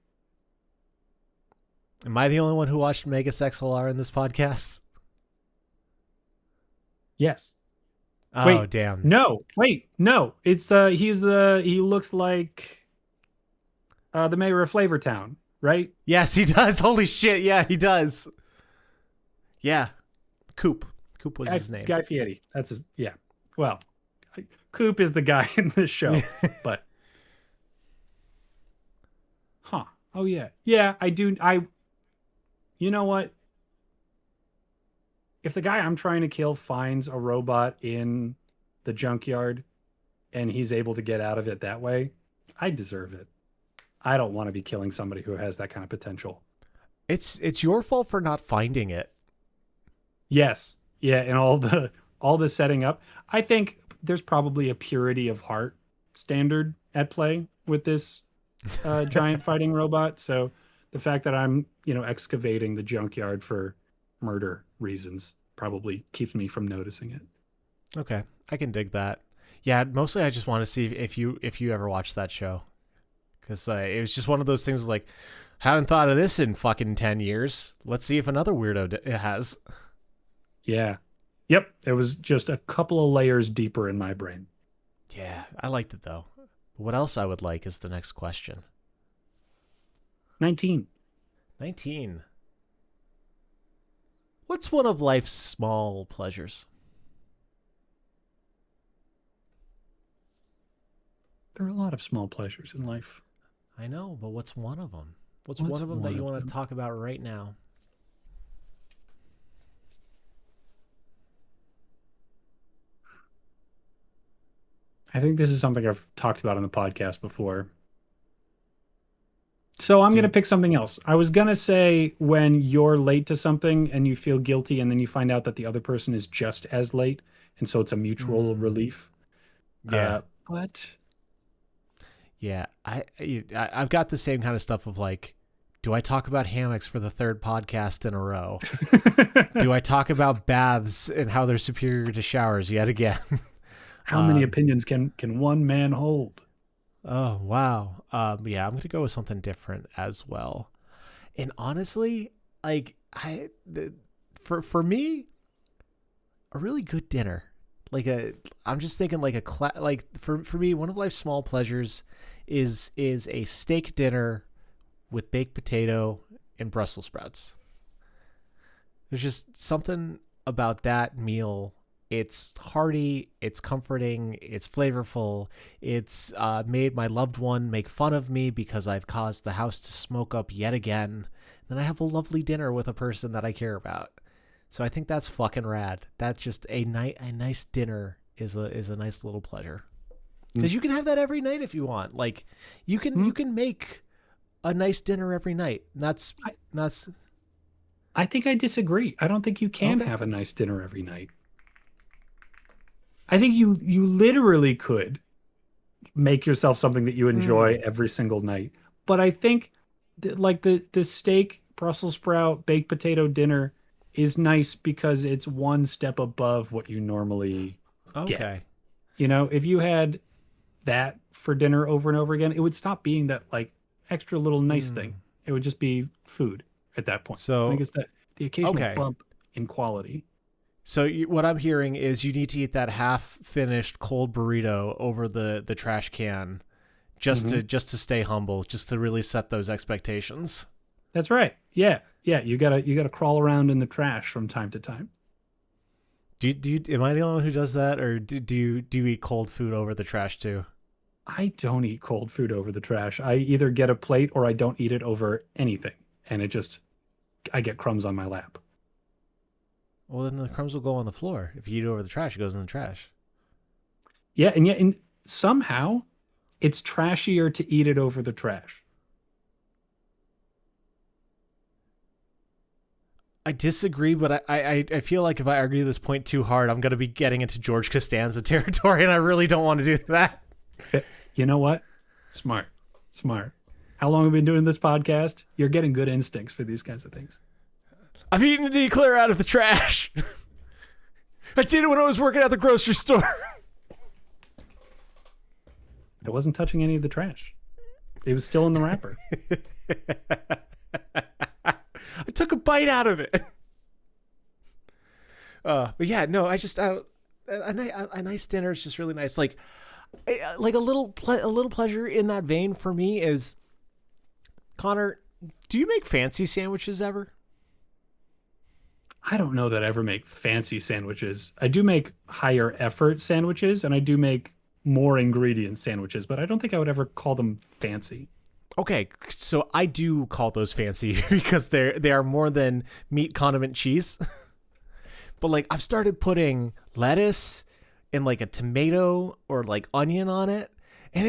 Am I the only one who watched Megas XLR in this podcast? Yes. Oh, Wait, damn. no, wait, no. It's he looks like the mayor of Flavortown, right? Yes, he does. Holy shit. Yeah, he does. Yeah. Coop. Coop was his name. Guy Fieri. That's his, yeah. Well, Coop is the guy in this show, but huh. Oh yeah. Yeah, I do you know what? If the guy I'm trying to kill finds a robot in the junkyard and he's able to get out of it that way, I deserve it. I don't want to be killing somebody who has that kind of potential. It's your fault for not finding it. Yes. Yeah, and all the setting up. I think there's probably a purity of heart standard at play with this giant fighting robot. So the fact that I'm, excavating the junkyard for murder reasons probably keeps me from noticing it. Okay, I can dig that. Yeah, mostly I just want to see if you ever watched that show, because it was just one of those things where, like, haven't thought of this in fucking 10 years. Let's see if another weirdo it has. Yeah. Yep. It was just a couple of layers deeper in my brain. Yeah, I liked it though. What else I would like is the next question. 19. 19. What's one of life's small pleasures? There are a lot of small pleasures in life. I know, but what's one of them? What's What's one of them one that you of want them? to talk about right now? I think this is something I've talked about on the podcast before. So I'm going to Dude. pick something else. I was going to say when you're late to something and you feel guilty and then you find out that the other person is just as late. And so it's a mutual Mm, relief. yeah. But Yeah, I've got the same kind of stuff of, like, do I talk about hammocks for the third podcast in a row? Do I talk about baths and how they're superior to showers yet again? how many opinions can one man hold? Oh, wow. Yeah, I'm gonna go with something different as well. And honestly, like, for me, a really good dinner. I'm just thinking like like for me, one of life's small pleasures is a steak dinner with baked potato and Brussels sprouts. There's just something about that meal. It's hearty, it's comforting, it's flavorful. It's made my loved one make fun of me because I've caused the house to smoke up yet again. Then I have a lovely dinner with a person that I care about. So I think that's fucking rad. That's just a nice dinner is a nice little pleasure. Because you can have that every night if you want. Like, you can make a nice dinner every night. That's I think I disagree. I don't think you can okay. have a nice dinner every night. I think you literally could make yourself something that you enjoy Mm, every single night. But I think like the steak, Brussels sprout, baked potato dinner is nice because it's one step above what you normally get. okay. If you had that for dinner over and over again, it would stop being that like extra little nice thing. Mm. It would just be food at that point. I think So it's that the occasional okay. bump in quality. So what I'm hearing is you need to eat that half-finished cold burrito over the trash can Hmm. just to stay humble, just to really set those expectations. That's right. Yeah. Yeah. You gotta crawl around in the trash from time to time. Am I the only one who does that, or do you eat cold food over the trash too? I don't eat cold food over the trash. I either get a plate or I don't eat it over anything. And I get crumbs on my lap. Well, then the crumbs will go on the floor. If you eat it over the trash, it goes in the trash. Yeah. And yet, somehow it's trashier to eat it over the trash. I disagree, but I feel like if I argue this point too hard, I'm going to be getting into George Costanza territory, and I really don't want to do that. You know what? Smart. Smart. How long have we been doing this podcast? You're getting good instincts for these kinds of things. I've eaten the clear out of the trash. I did it when I was working at the grocery store. I wasn't touching any of the trash. It was still in the wrapper. I took a bite out of it. But yeah, no, I just a nice dinner is just really nice. Like a little pleasure in that vein for me is, Connor, do you make fancy sandwiches ever? I don't know that I ever make fancy sandwiches. I do make higher effort sandwiches and I do make more ingredient sandwiches, but I don't think I would ever call them fancy. Okay, so I do call those fancy because they are more than meat, condiment, cheese. But like I've started putting lettuce and like a tomato or like onion on it. And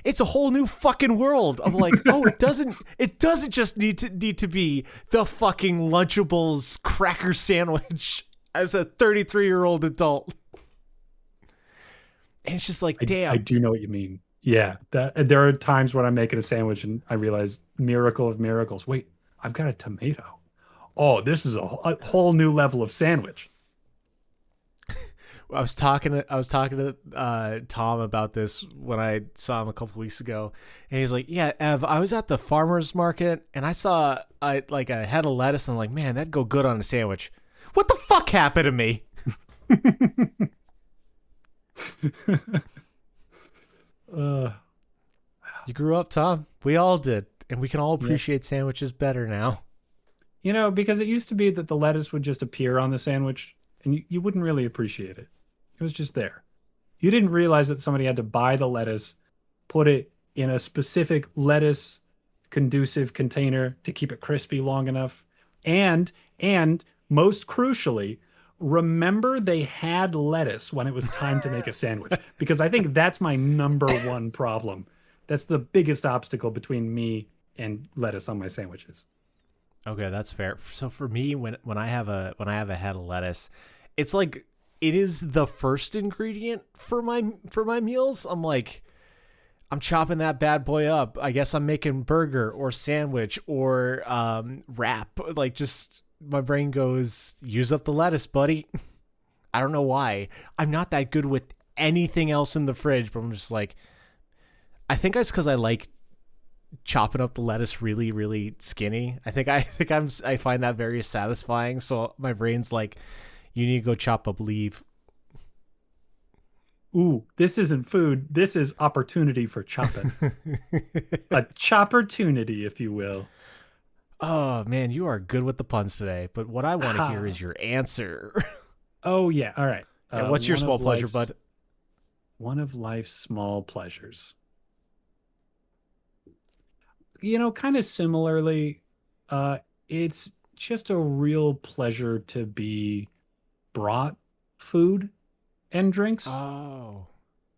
it's a whole new fucking world of like, oh, it doesn't just need to be the fucking Lunchables cracker sandwich as a 33-year-old adult. And it's just like, I damn. do know what you mean. Yeah, there are times when I'm making a sandwich and I realize, miracle of miracles. Wait, I've got a tomato. Oh, this is a whole new level of sandwich. I was talking to Tom about this when I saw him a couple weeks ago, and he's like, "Yeah, Ev, I was at the farmers market and I saw like a head of lettuce, and I'm like, man, that'd go good on a sandwich. What the fuck happened to me? uh, You grew up, Tom. We all did, and we can all yeah. appreciate sandwiches better now." Because it used to be that the lettuce would just appear on the sandwich and you wouldn't really appreciate it. It was just there. You didn't realize that somebody had to buy the lettuce, put it in a specific lettuce conducive container to keep it crispy long enough. And most crucially, remember they had lettuce when it was time to make a sandwich. Because I think that's my number one problem. That's the biggest obstacle between me and lettuce on my sandwiches. Okay, that's fair. So for me, when I have a head of lettuce, it's like it is the first ingredient for my meals. I'm chopping that bad boy up. I guess I'm making burger or sandwich or wrap. Like just my brain goes, use up the lettuce, buddy. I don't know why. I'm not that good with anything else in the fridge, but I'm just like, I think that's because I like chopping up the lettuce really, really skinny. I find that very satisfying. So my brain's like, you need to go chop up leaf. Ooh, this isn't food. This is opportunity for chopping. A choppertunity, if you will. Oh man, you are good with the puns today. But what I want to hear Ha. is your answer. Oh yeah. All right. And what's your small pleasure, bud? One of life's small pleasures. Kind of similarly, it's just a real pleasure to be brought food and drinks. Oh.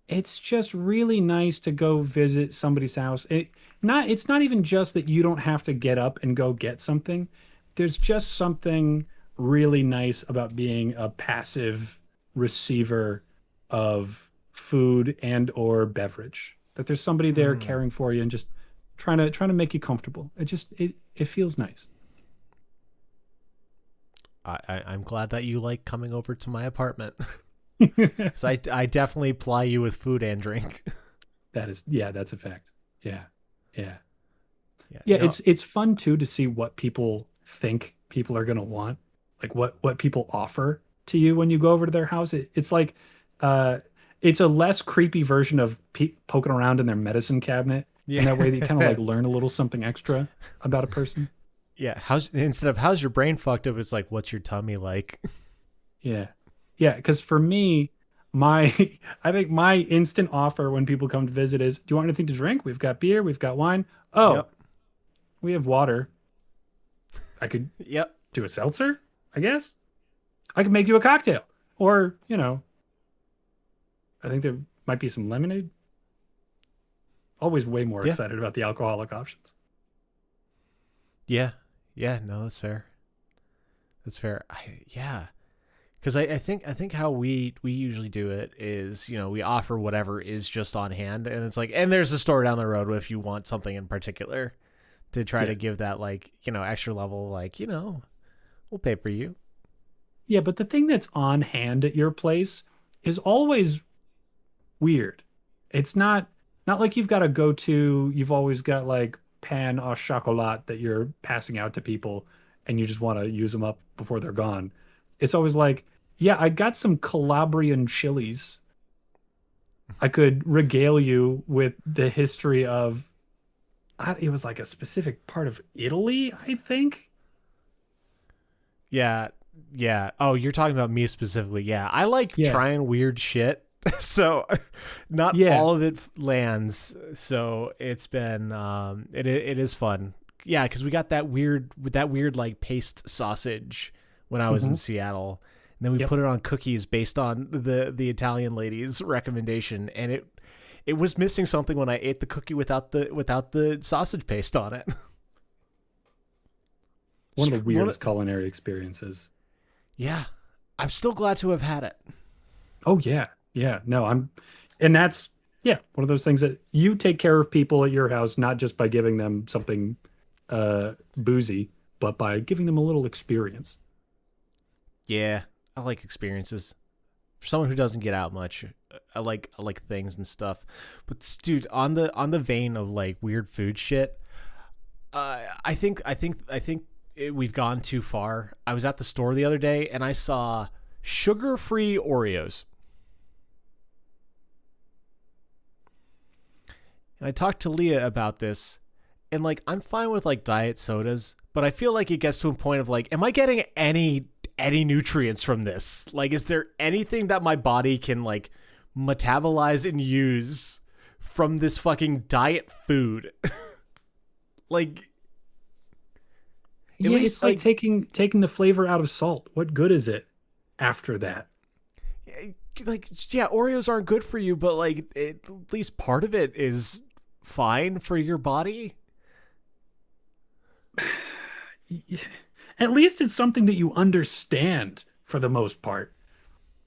It's just really nice to go visit somebody's house. It's not even just that you don't have to get up and go get something. There's just something really nice about being a passive receiver of food and or beverage. That there's somebody there Mm. caring for you and just trying to make you comfortable. It feels nice. I'm glad that you like coming over to my apartment. Because I definitely ply you with food and drink. Yeah, that's a fact. Yeah. Yeah. Yeah. Yeah, it's fun too to see what people think people are gonna want, like what people offer to you when you go over to their house. It's like uh it's a less creepy version of poking around in their medicine cabinet in Yeah. that way that you kind of like learn a little something extra about a person. Yeah. How's instead of how's your brain fucked up, it's like what's your tummy like? Yeah. Yeah, because for me, my I think my instant offer when people come to visit is, do you want anything to drink? We've got beer, we've got wine. Oh, Yep. we have water. I could Yep. do a seltzer, I guess. I could make you a cocktail. Or, I think there might be some lemonade. Always way more Yeah. excited about the alcoholic options. Yeah. Yeah. No, that's fair. That's fair. Yeah. Because I think how we usually do it is, we offer whatever is just on hand, and it's like, and there's a store down the road if you want something in particular to try Yeah. to give that, like, extra level, like, we'll pay for you. Yeah, but the thing that's on hand at your place is always weird. It's not like you've got a go-to, you've always got like pan au chocolat that you're passing out to people and you just want to use them up before they're gone. It's always like, yeah, I got some Calabrian chilies. I could regale you with the history of it was like a specific part of Italy, I think. Yeah, yeah. Oh, you're talking about me specifically. Yeah, I like Yeah. trying weird shit. So not Yeah. all of it lands. So it's been it is fun. Yeah, because we got that weird like paste sausage when I was in Hmm. Seattle. And then we Yep. put it on cookies based on the Italian lady's recommendation, and it was missing something when I ate the cookie without the sausage paste on it. One of the One, weirdest culinary experiences. yeah, I'm still glad to have had it. Oh yeah. Yeah. No, and that's yeah, one of those things that you take care of people at your house, not just by giving them something boozy, but by giving them a little experience. Yeah, I like experiences. For someone who doesn't get out much, I like things and stuff. But dude, on the vein of like weird food shit, I think we've gone too far. I was at the store the other day and I saw sugar-free Oreos. And I talked to Leah about this, and like I'm fine with like diet sodas, but I feel like it gets to a point of like, am I getting any nutrients from this? Like, is there anything that my body can like metabolize and use from this fucking diet food? Like, at Yeah, least it's like like taking the flavor out of salt. What good is it after that? yeah, Oreos aren't good for you, but like at least part of it is fine for your body. At least it's something that you understand for the most part.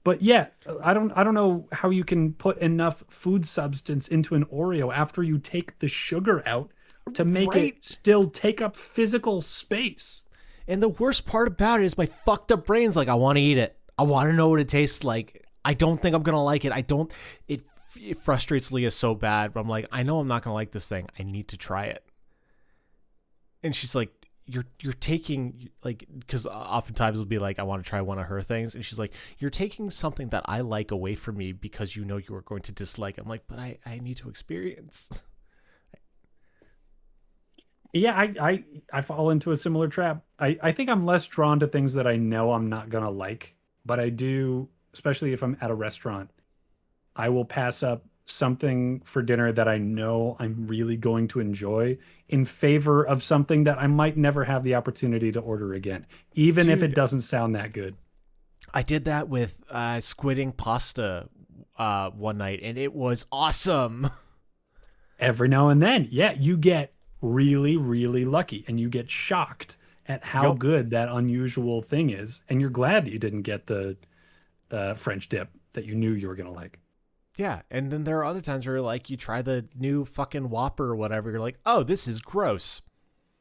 But yeah, I don't know how you can put enough food substance into an Oreo after you take the sugar out to make it Right. still take up physical space. And the worst part about it is my fucked up brain's like, I want to eat it. I want to know what it tastes like. I don't think I'm going to like it. I don't. It frustrates Leah so bad, but I'm like, I know I'm not going to like this thing. I need to try it. And she's like, you're taking, like, because oftentimes it'll be like, I want to try one of her things. And she's like, you're taking something that I like away from me because you know you are going to dislike. I'm like, but I need to experience. Yeah, I fall into a similar trap. I think I'm less drawn to things that I know I'm not gonna like, but I do, especially if I'm at a restaurant, I will pass up something for dinner that I know I'm really going to enjoy in favor of something that I might never have the opportunity to order again, even if it Dude, doesn't sound that good. I did that with squidding pasta one night, and it was awesome. Every now and then, yeah, you get really, really lucky and you get shocked at how Yep. good that unusual thing is, and you're glad that you didn't get the French dip that you knew you were gonna like. Yeah, and then there are other times where like you try the new fucking Whopper or whatever, you're like, oh, this is gross.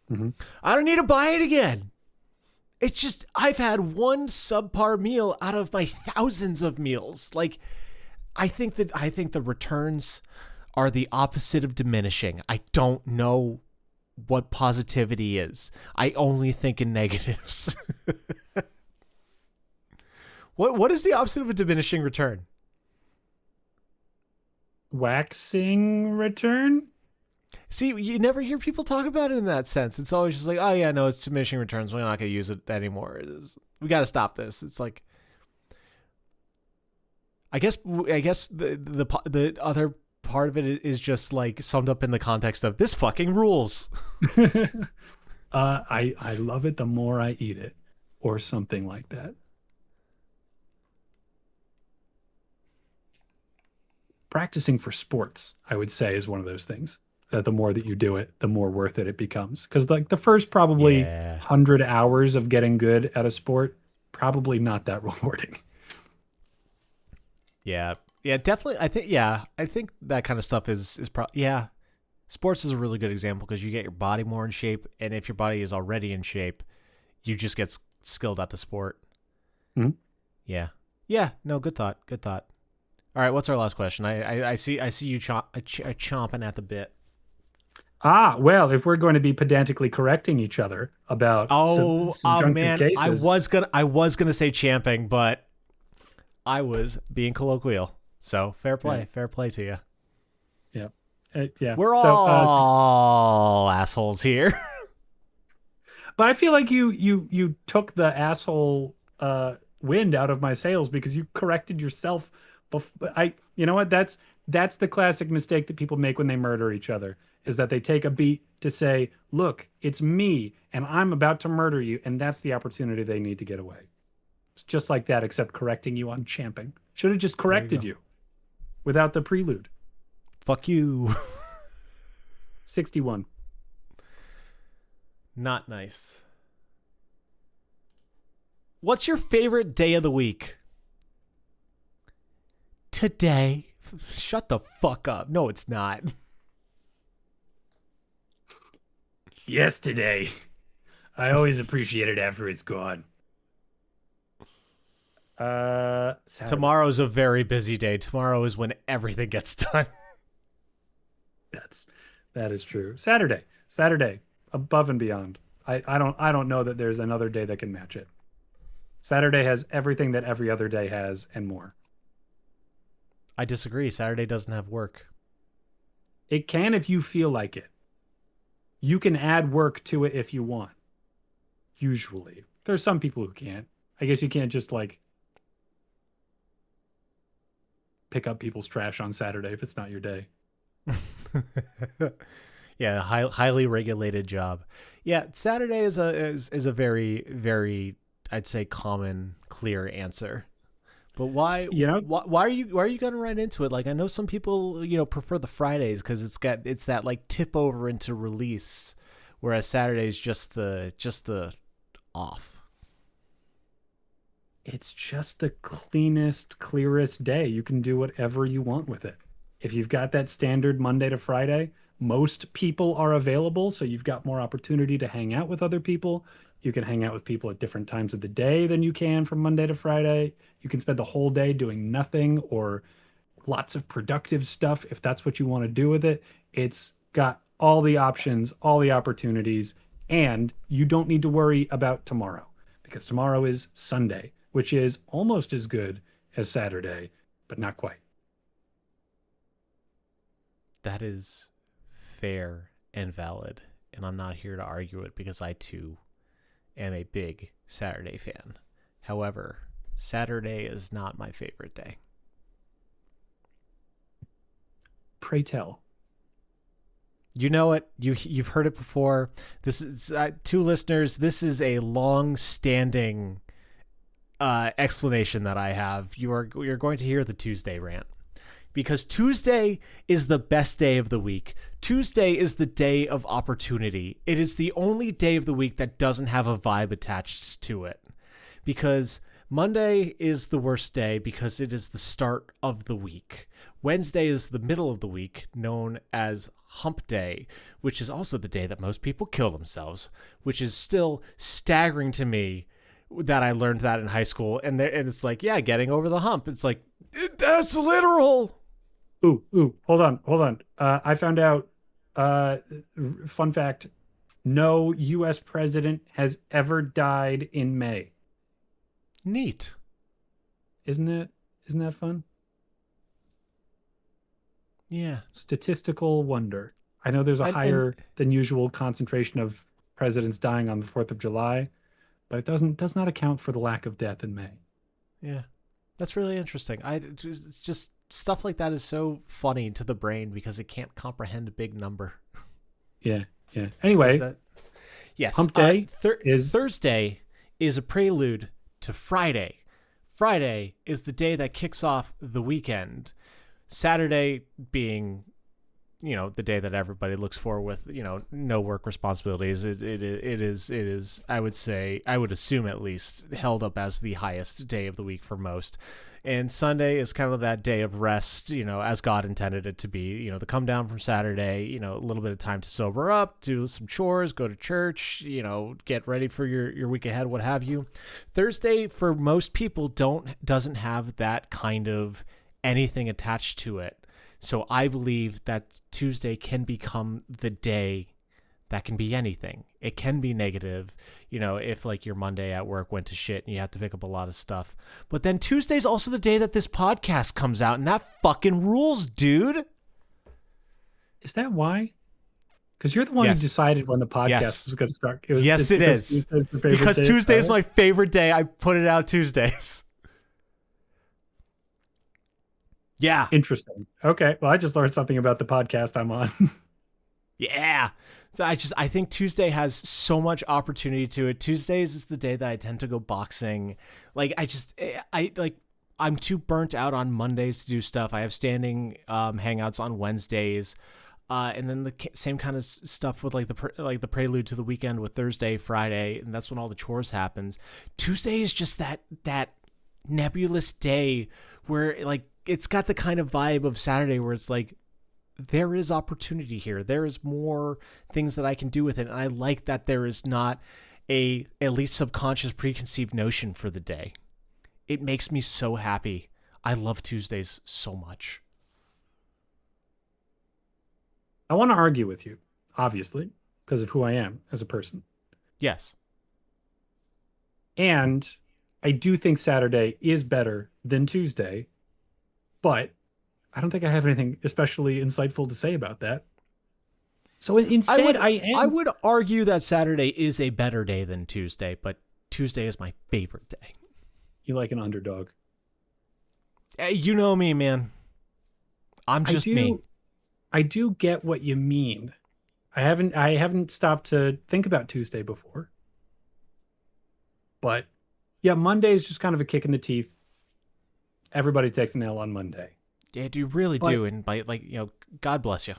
Mhm. I don't need to buy it again. It's just I've had one subpar meal out of my thousands of meals. Like I think the returns are the opposite of diminishing. I don't know what positivity is. I only think in negatives. What is the opposite of a diminishing return? Waxing return? See, you never hear people talk about it in that sense. It's always just like, oh yeah, no, it's diminishing returns. We're not going to use it anymore. We got to stop this. It's like, I guess the other part of it is just like summed up in the context of this fucking rules. I love it the more I eat it, or something like that. Practicing for sports, I would say, is one of those things that the more that you do it, the more worth it becomes. Because like the first probably Yeah. 100 hours of getting good at a sport, probably not that rewarding. Yeah. Yeah, definitely. I think that kind of stuff is yeah. Sports is a really good example because you get your body more in shape, and if your body is already in shape, you just get skilled at the sport. Mhm. Yeah. Yeah. No. Good thought. Good thought. All right. What's our last question? I see you chomping at the bit. Ah, well, if we're going to be pedantically correcting each other about Oh subjunctive man, I cases, was gonna say champing, but I was being colloquial. So yeah, fair play to you. yeah, yeah. We're So, all assholes here. but I feel like you took the asshole wind out of my sails because you corrected yourself. You know what? That's the classic mistake that people make when they murder each other, is that they take a beat to say, "Look, it's me, and I'm about to murder you," and that's the opportunity they need to get away. It's just like that, except correcting you on champing. Should have just There you corrected go. you without the prelude. Fuck you. 61. Not nice. What's your favorite day of the week? Today. Shut the fuck up. No, it's not. Yesterday. I always appreciate it after it's gone. Saturday. Tomorrow's a very busy day. Tomorrow is when everything gets done. That's that is true. Saturday. Saturday. Above and beyond. I don't know that there's another day that can match it. Saturday has everything that every other day has and more. I disagree. Saturday doesn't have work. It can if you feel like it. You can add work to it if you want. Usually. There's some people who can't. I guess you can't just like pick up people's trash on Saturday if it's not your day. Yeah, highly regulated job. Yeah, Saturday is a very very I'd say common clear answer. But why You know, why are you gonna run into it? Like I know some people prefer the Fridays because it's that like tip over into release, whereas Saturday's just the off. it's just the cleanest, clearest day. You can do whatever you want with it. If you've got that standard Monday to Friday, most people are available, so you've got more opportunity to hang out with other people. You can hang out with people at different times of the day than you can from Monday to Friday. You can spend the whole day doing nothing or lots of productive stuff if that's what you want to do with it. It's got all the options, all the opportunities, and you don't need to worry about tomorrow because tomorrow is Sunday, which is almost as good as Saturday, but not quite. That is fair and valid, and I'm not here to argue it because I too am a big Saturday fan. However, Saturday is not my favorite day. Pray tell. You know it. You've heard it before. This is two listeners. This is a long-standing explanation that I have. You're going to hear the Tuesday rant because Tuesday is the best day of the week. Tuesday is the day of opportunity. It is the only day of the week that doesn't have a vibe attached to it because Monday is the worst day because it is the start of the week. Wednesday is the middle of the week, known as Hump Day, which is also the day that most people kill themselves, which is still staggering to me that I learned that in high school. And it's like, yeah, getting over the hump. It's like, that's literal. Hold on. I found out, fun fact, no US president has ever died in May. Neat. Isn't that fun? Yeah. Statistical wonder. I know there's a And higher than usual concentration of presidents dying on the 4th of July, but it does not account for the lack of death in May. yeah. That's really interesting. It's just stuff like that is so funny to the brain because it can't comprehend a big number. Yeah, yeah. Is Anyway, that Yes. hump day is Thursday is a prelude to Friday. Friday is the day that kicks off the weekend. Saturday being, the day that everybody looks for with, no work responsibilities. It is, I would assume at least, held up as the highest day of the week for most. And Sunday is kind of that day of rest, as God intended it to be, the come down from Saturday, a little bit of time to sober up, do some chores, go to church, get ready for your week ahead, what have you. Thursday, for most people, doesn't have that kind of anything attached to it. So I believe that Tuesday can become the day that can be anything. It can be negative, if like your Monday at work went to shit and you have to pick up a lot of stuff. But then Tuesday's also the day that this podcast comes out, and that fucking rules, dude. is that why? Because you're the one who Yes. decided when the podcast Yes. was going to start. Yes, It's it because is. Tuesday's the favorite Because day of Tuesday is Friday? my favorite day. I put it out Tuesdays. Yeah. Interesting. Okay. Well, I just learned something about the podcast I'm on. Yeah. So I think Tuesday has so much opportunity to it. Tuesdays is the day that I tend to go boxing. Like I'm too burnt out on Mondays to do stuff. I have standing hangouts on Wednesdays. And then the same kind of stuff with like the prelude to the weekend with Thursday, Friday, and that's when all the chores happens. Tuesday is just that nebulous day where like it's got the kind of vibe of Saturday where it's like there is opportunity here. There is more things that I can do with it. And I like that there is not a at least subconscious preconceived notion for the day. It makes me so happy. I love Tuesdays so much. I want to argue with you, obviously, because of who I am as a person. Yes. And I do think Saturday is better than Tuesday, but I don't think I have anything especially insightful to say about that. So instead, I I am. would argue that Saturday is a better day than Tuesday, but Tuesday is my favorite day. You like an underdog. You know me, man. I'm I just do. me. I do get what you mean. I haven't stopped to think about Tuesday before. But yeah, Monday is just kind of a kick in the teeth. Everybody takes an L on Monday. Yeah, you really But do, and by God bless you.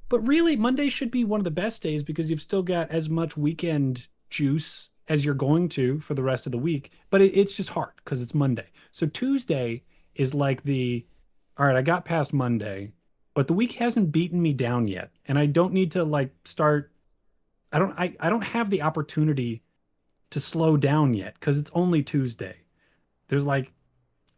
but really, Monday should be one of the best days because you've still got as much weekend juice as you're going to for the rest of the week. But it's just hard because it's Monday. So Tuesday is like all right, I got past Monday, but the week hasn't beaten me down yet. And I don't need to like start, I don't have the opportunity to slow down yet because it's only Tuesday. There's like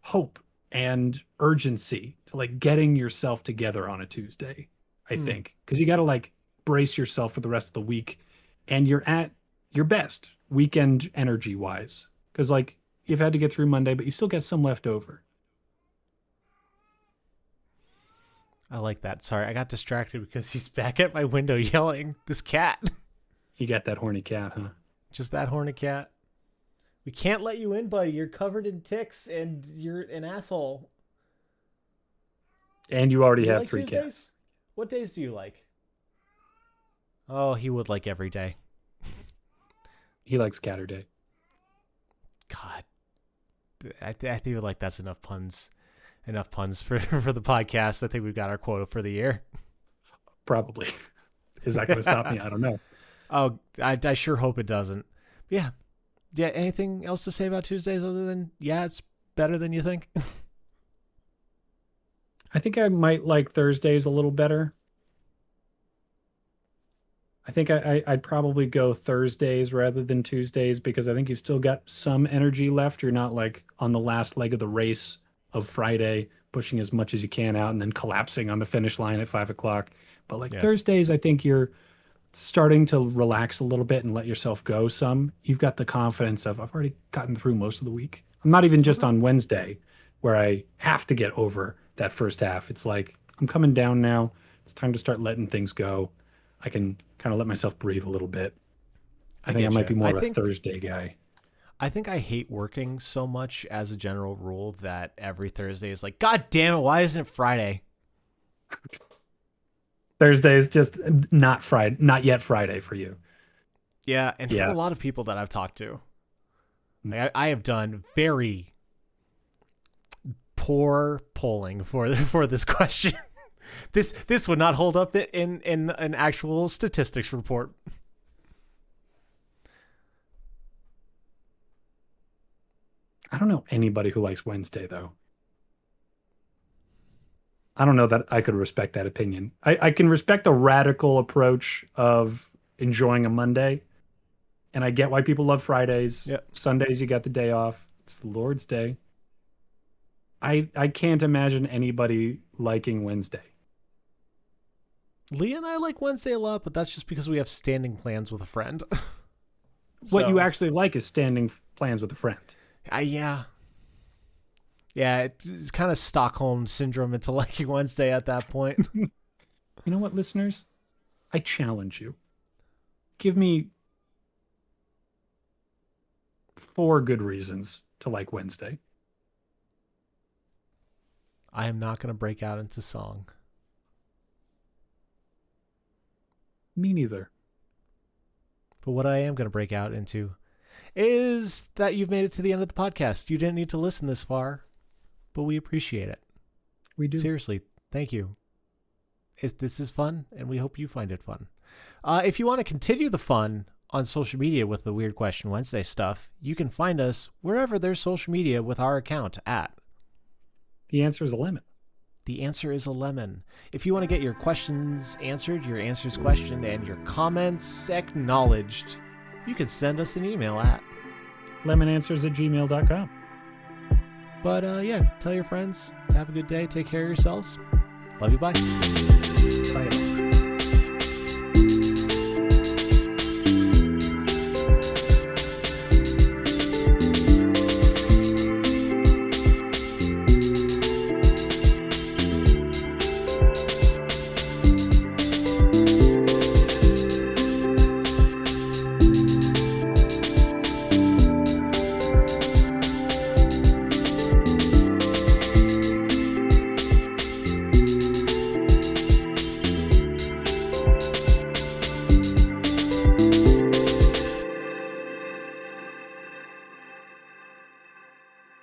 hope and urgency to like getting yourself together on a Tuesday, I Hmm. think, because you got to like brace yourself for the rest of the week and you're at your best weekend energy wise. Because like you've had to get through Monday, but you still get some left over. I like that. Sorry, I got distracted because he's back at my window yelling. This cat. You got that horny cat, huh? Just that horny cat. We can't let you in, buddy. You're covered in ticks and you're an asshole. And you Do already you have like three Tuesdays? cats. What days do you like? Oh, he would like every day. He likes Catterday. God. I feel like that's enough puns. Enough puns for, for the podcast. I think we've got our quota for the year. Probably. Is that going to stop me? I don't know. Oh, I sure hope it doesn't. Yeah. Yeah, anything else to say about Tuesdays other than, yeah, it's better than you think? I think I might like Thursdays a little better. I think I'd probably go Thursdays rather than Tuesdays because I think you've still got some energy left. You're not like on the last leg of the race of Friday, pushing as much as you can out and then collapsing on the finish line at 5 o'clock. But like Yeah. Thursdays, I think you're starting to relax a little bit and let yourself go some. You've got the confidence of I've already gotten through most of the week. I'm not even just Okay. on Wednesday. where I have to get over that first half. It's like I'm coming down now. It's time to start letting things go. I can kind of let myself breathe a little bit. I I think I get might you. be more of a Thursday guy. I think I hate working so much as a general rule that every Thursday is like, God damn it, why isn't it Friday? Thursday is just not Friday, not yet Friday for you. Yeah, and for a Yeah. lot of people that I've talked to, like, I have done very poor polling for this question. This would not hold up in an actual statistics report. I don't know anybody who likes Wednesday though. I don't know that I could respect that opinion. I can respect the radical approach of enjoying a Monday, and I get why people love Fridays. Yeah. Sundays, you got the day off. It's the Lord's Day. I can't imagine anybody liking Wednesday. Leah and I like Wednesday a lot, but that's just because we have standing plans with a friend. What you So, actually like is standing plans with a friend. yeah. Yeah, it's kind of Stockholm syndrome into liking Wednesday at that point. You know what, listeners? I challenge you. Give me 4 good reasons to like Wednesday. I am not going to break out into song. Me neither. But what I am going to break out into is that you've made it to the end of the podcast. You didn't need to listen this far, but we appreciate it. We do. Seriously, thank you. This is fun, and we hope you find it fun. If you want to continue the fun on social media with the Weird Question Wednesday stuff, you can find us wherever there's social media with our account at The answer is a lemon. The Answer is a Lemon. If you want to get your questions answered, your answers questioned, and your comments acknowledged, you can send us an email at. lemonanswers@gmail.com. But yeah, tell your friends to have a good day. Take care of yourselves. Love you. Bye. Sayonara.